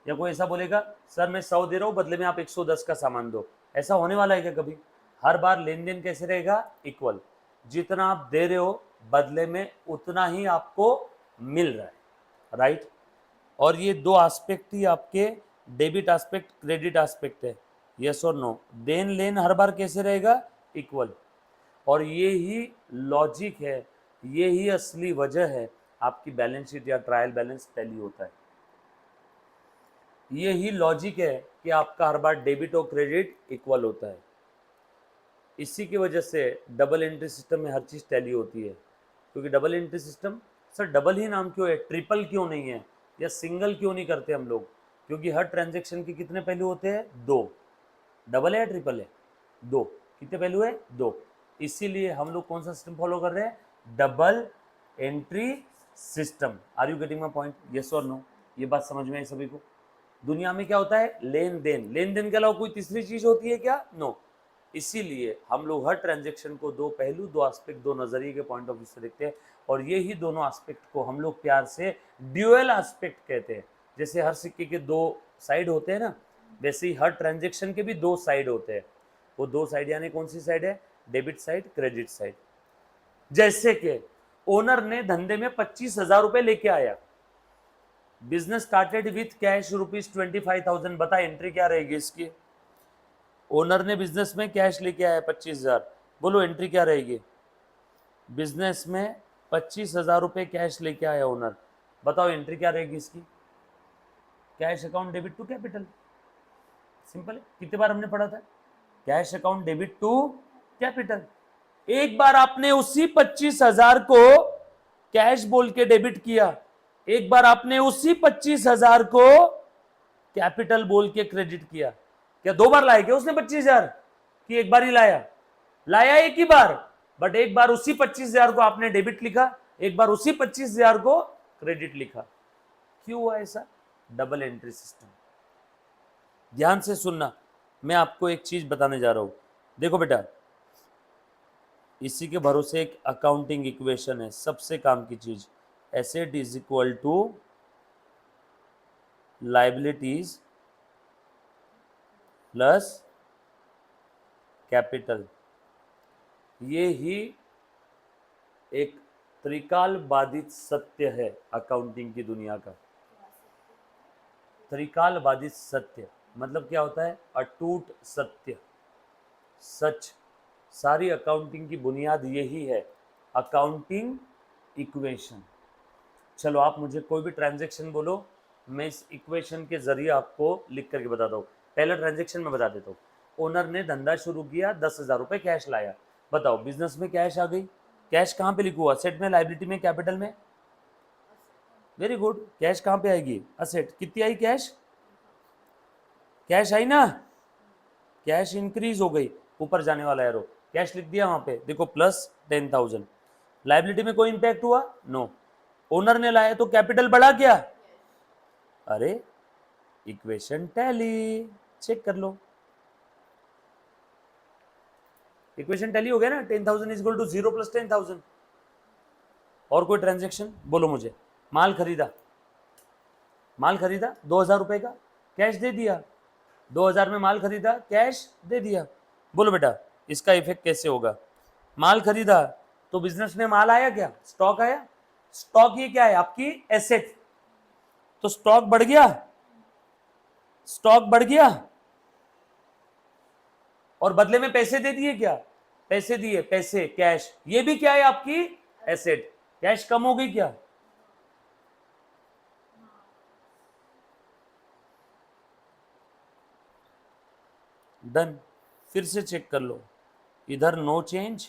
या कोई ऐसा बोलेगा सर मैं 100 दे रहा हूं, बदले में आप 110 का सामान दो? ऐसा होने वाला है क्या कभी? हर बार लेन देन कैसे रहेगा? इक्वल। जितना आप दे रहे हो, बदले में उतना ही आपको मिल रहा है, राइट? और ये दो एस्पेक्ट ही आपके डेबिट एस्पेक्ट, क्रेडिट एस्पेक्ट है। यस और नो? देन लेन हर बार कैसे रहेगा? इक्वल। और ये ही लॉजिक है, ये ही असली वजह है आपकी बैलेंस शीट या ट्रायल बैलेंस टैली होता है। ये ही लॉजिक है कि आपका हर बार डेबिट और क्रेडिट इक्वल होता है। इसी की वजह से डबल एंट्री सिस्टम में हर चीज़ टैली होती है। क्योंकि double entry system, sir double ही नाम क्यों है, ट्रिपल क्यों नहीं है, या सिंगल क्यों नहीं करते हम लोग? क्योंकि हर ट्रांजैक्शन के कितने पहलू होते हैं? दो। डबल है या ट्रिपल है? दो। कितने पहलू है? दो। इसीलिए हम लोग कौन सा सिस्टम फॉलो कर रहे हैं? Double entry system. Are you getting my point? Yes और नो? ये बात समझ में आई सभी को? दुनिया में क्या होता है? लेन देन। लेन देन के अलावा कोई तीसरी चीज होती है क्या? नो। इसीलिए हम लोग हर ट्रांजैक्शन को दो पहलू, दो एस्पेक्ट, दो नजरिए के पॉइंट ऑफ व्यू से देखते हैं। और ये ही दोनों एस्पेक्ट को हम लोग प्यार से ड्यूअल एस्पेक्ट कहते हैं। जैसे हर सिक्के के दो साइड होते हैं ना, वैसे ही हर ट्रांजेक्शन के भी दो साइड होते हैं। वो दो साइड यानी कौन सी साइड है? Debit side, credit side. जैसे कि ओनर ने धंधे में 25,000 रुपए लेके आया, बिजनेस स्टार्टेड विथ कैश ₹25,000। बता एंट्री क्या रहेगी इसकी? ओनर ने बिजनेस में कैश लेके आया 25,000, बोलो एंट्री क्या रहेगी? बिजनेस में 25,000 रुपए कैश लेके आया ओनर, बताओ एंट्री क्या रहेगी इसकी? Cash account debit to capital. Simple है। कितने बार हमने पढ़ा था? Cash account debit to capital. एक बार आपने उसी 25,000 को कैश बोल के डेबिट किया, एक बार आपने उसी 25,000 को कैपिटल बोल के क्रेडिट किया। क्या दो बार लाया क्या उसने 25,000 कि एक बार ही लाया? लाया एक ही बार, बट एक बार उसी 25,000 को आपने डेबिट लिखा, एक बार उसी 25,000 को क्रेडिट लिखा। क्यों हुआ ऐसा? Double entry system. ध्यान से सुनना, मैं आपको एक चीज बताने जा रहा हूं। देखो बेटा, इसी के भरोसे एक अकाउंटिंग इक्वेशन है, सबसे काम की चीज। Asset is equal to liabilities plus capital. ये ही एक त्रिकाल बाधित सत्य है अकाउंटिंग की दुनिया का। त्रिकाल बाधित सत्य मतलब क्या होता है? अटूट सत्य, सच। सारी अकाउंटिंग की बुनियाद यही है, अकाउंटिंग इक्वेशन। चलो आप मुझे कोई भी ट्रांजैक्शन बोलो, मैं इस इक्वेशन के जरिए आपको लिख करके बताता हूँ। पहला ट्रांजैक्शन मैं बता देता हूँ। ओनर ने धंधा शुरू किया, 10,000 रुपए कैश लाया। बताओ बिजनेस में कैश आ गई। कैश कहाँ पे लिखा हुआ? असेट में, लाइबिलिटी में, कैपिटल में? Very good. कैश कहाँ पे आएगी? असेट। कितनी आई कैश? कैश आई ना, कैश इंक्रीज हो गई, ऊपर जाने वाला एरो, कैश लिख दिया वहां पे, देखो प्लस 10,000। लाइबिलिटी में कोई इंपैक्ट हुआ? नो। ओनर ने लाया तो कैपिटल बढ़ा क्या? अरे इक्वेशन टैली, चेक कर लो। इक्वेशन टैली हो गया ना, 10,000 इज इक्वल टू 0 प्लस 10,000। और कोई ट्रांजेक्शन बोलो मुझे। माल खरीदा, माल खरीदा 2,000 रुपए का, कैश दे दिया। 2,000 में माल खरीदा, कैश दे दिया। बोलो बेटा इसका इफेक्ट कैसे होगा? माल खरीदा तो बिजनेस में माल आया क्या? स्टॉक आया। स्टॉक ये क्या है? आपकी एसेट। तो स्टॉक बढ़ गया, स्टॉक बढ़ गया, और बदले में पैसे दे दिए क्या? पैसे दिए, पैसे, कैश। ये भी क्या है? आपकी एसेट। कैश कम हो गई क्या? डन। फिर से चेक कर लो, इधर no change,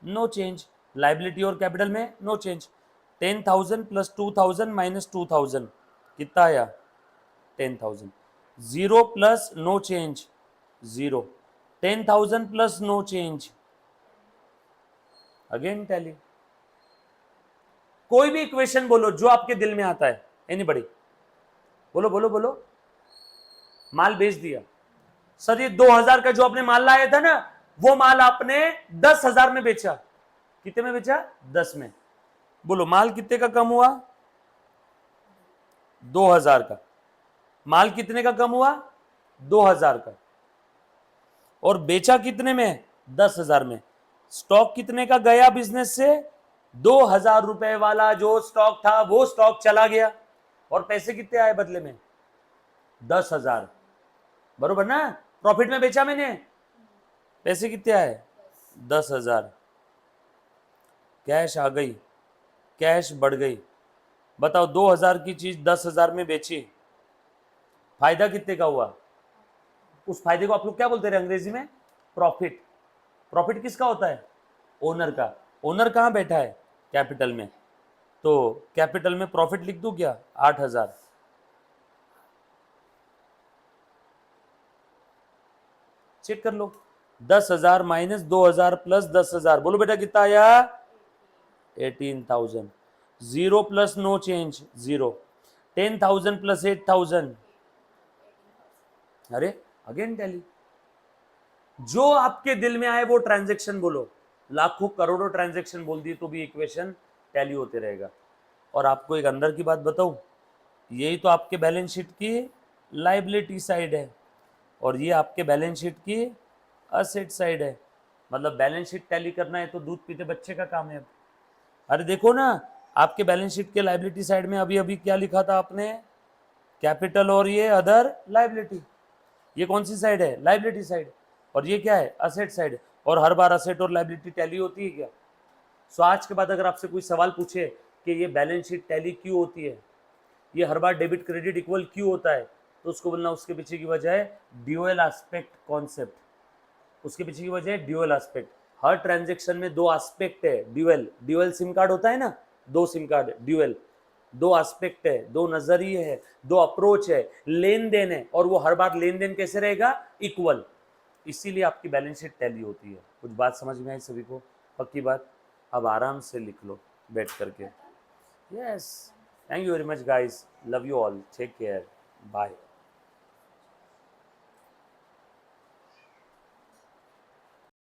no change. Liability और कैपिटल में नो चेंज। 10,000 प्लस 2,000 माइनस 2,000 कितना आया? 10,000। 0 plus no change 0। 10,000 plus no change, again tally. कोई भी इक्वेशन बोलो जो आपके दिल में आता है, एनीबॉडी बोलो बोलो बोलो। माल बेच दिया सर, ये 2,000 का जो आपने माल लाया था ना, वो माल आपने 10,000 में बेचा। कितने में बेचा? 10 में। बोलो माल कितने का कम हुआ? 2,000 का। माल कितने का कम हुआ? 2,000 का। और बेचा कितने में? 10,000 में। स्टॉक कितने का गया बिजनेस से? 2,000 रुपए वाला जो स्टॉक था वो स्टॉक चला गया, और पैसे कितने आए बदले में? 10,000। बरोबर ना? प्रॉफिट में बेचा मैंने, पैसे कितने आए? 10,000। कैश आ गई, कैश बढ़ गई। बताओ 2,000 की चीज 10,000 में बेची, फायदा कितने का हुआ? उस फायदे को आप लोग क्या बोलते हैं अंग्रेजी में? प्रॉफिट। प्रॉफिट किसका होता है? ओनर का। ओनर कहां बैठा है? कैपिटल में। तो कैपिटल में प्रॉफिट लिख दूं क्या? 8,000। चेक कर लो, 10,000 माइनस 2,000 प्लस 10,000, बोलो बेटा कितना आया? 18,000। 0 प्लस नो चेंज 0। 10,000 प्लस 8,000, अरे अगेन टैली। जो आपके दिल में आए वो ट्रांजैक्शन बोलो। लाखों करोड़ों ट्रांजैक्शन बोल दिए तो भी इक्वेशन टैली होते रहेगा। और आपको एक अंदर की बात बताऊं, यही तो आपके बैलेंस शीट की लाइबिलिटी साइड है और ये आपके बैलेंस शीट की असेट साइड है। मतलब बैलेंस शीट टैली करना है तो दूध पीते बच्चे का काम है। अब अरे देखो ना, आपके बैलेंस शीट के लाइबिलिटी साइड में अभी अभी क्या लिखा था आपने, कैपिटल और ये अदर लाइबिलिटी। ये कौन सी साइड है, लाइबिलिटी साइड, और ये क्या है, असेट साइड। और हर बार असेट और लाइबिलिटी टैली होती है क्या? सो आज के बाद अगर आपसे कोई सवाल पूछे कि ये बैलेंस शीट टैली क्यों होती है, ये हर बार डेबिट क्रेडिट इक्वल क्यों होता है, तो उसको बोलना उसके पीछे की वजह है ड्यूअल एस्पेक्ट कॉन्सेप्ट। उसके पीछे की वजह है ड्यूअल एस्पेक्ट। हर ट्रांजेक्शन में दो एस्पेक्ट है, ड्यूअल ड्यूअल सिम कार्ड होता है ना, दो सिम कार्ड ड्यूअल, दो एस्पेक्ट है, दो नजरिए है, दो अप्रोच है, लेन देन है, और वो हर बार लेन देन कैसे रहेगा, इक्वल। इसीलिए आपकी बैलेंस शीट टैली होती है। कुछ बात समझ में आई सभी को? पक्की बात? अब आराम से लिख लो बैठ करके। Yes, thank you very much guys, love you all, take care, bye.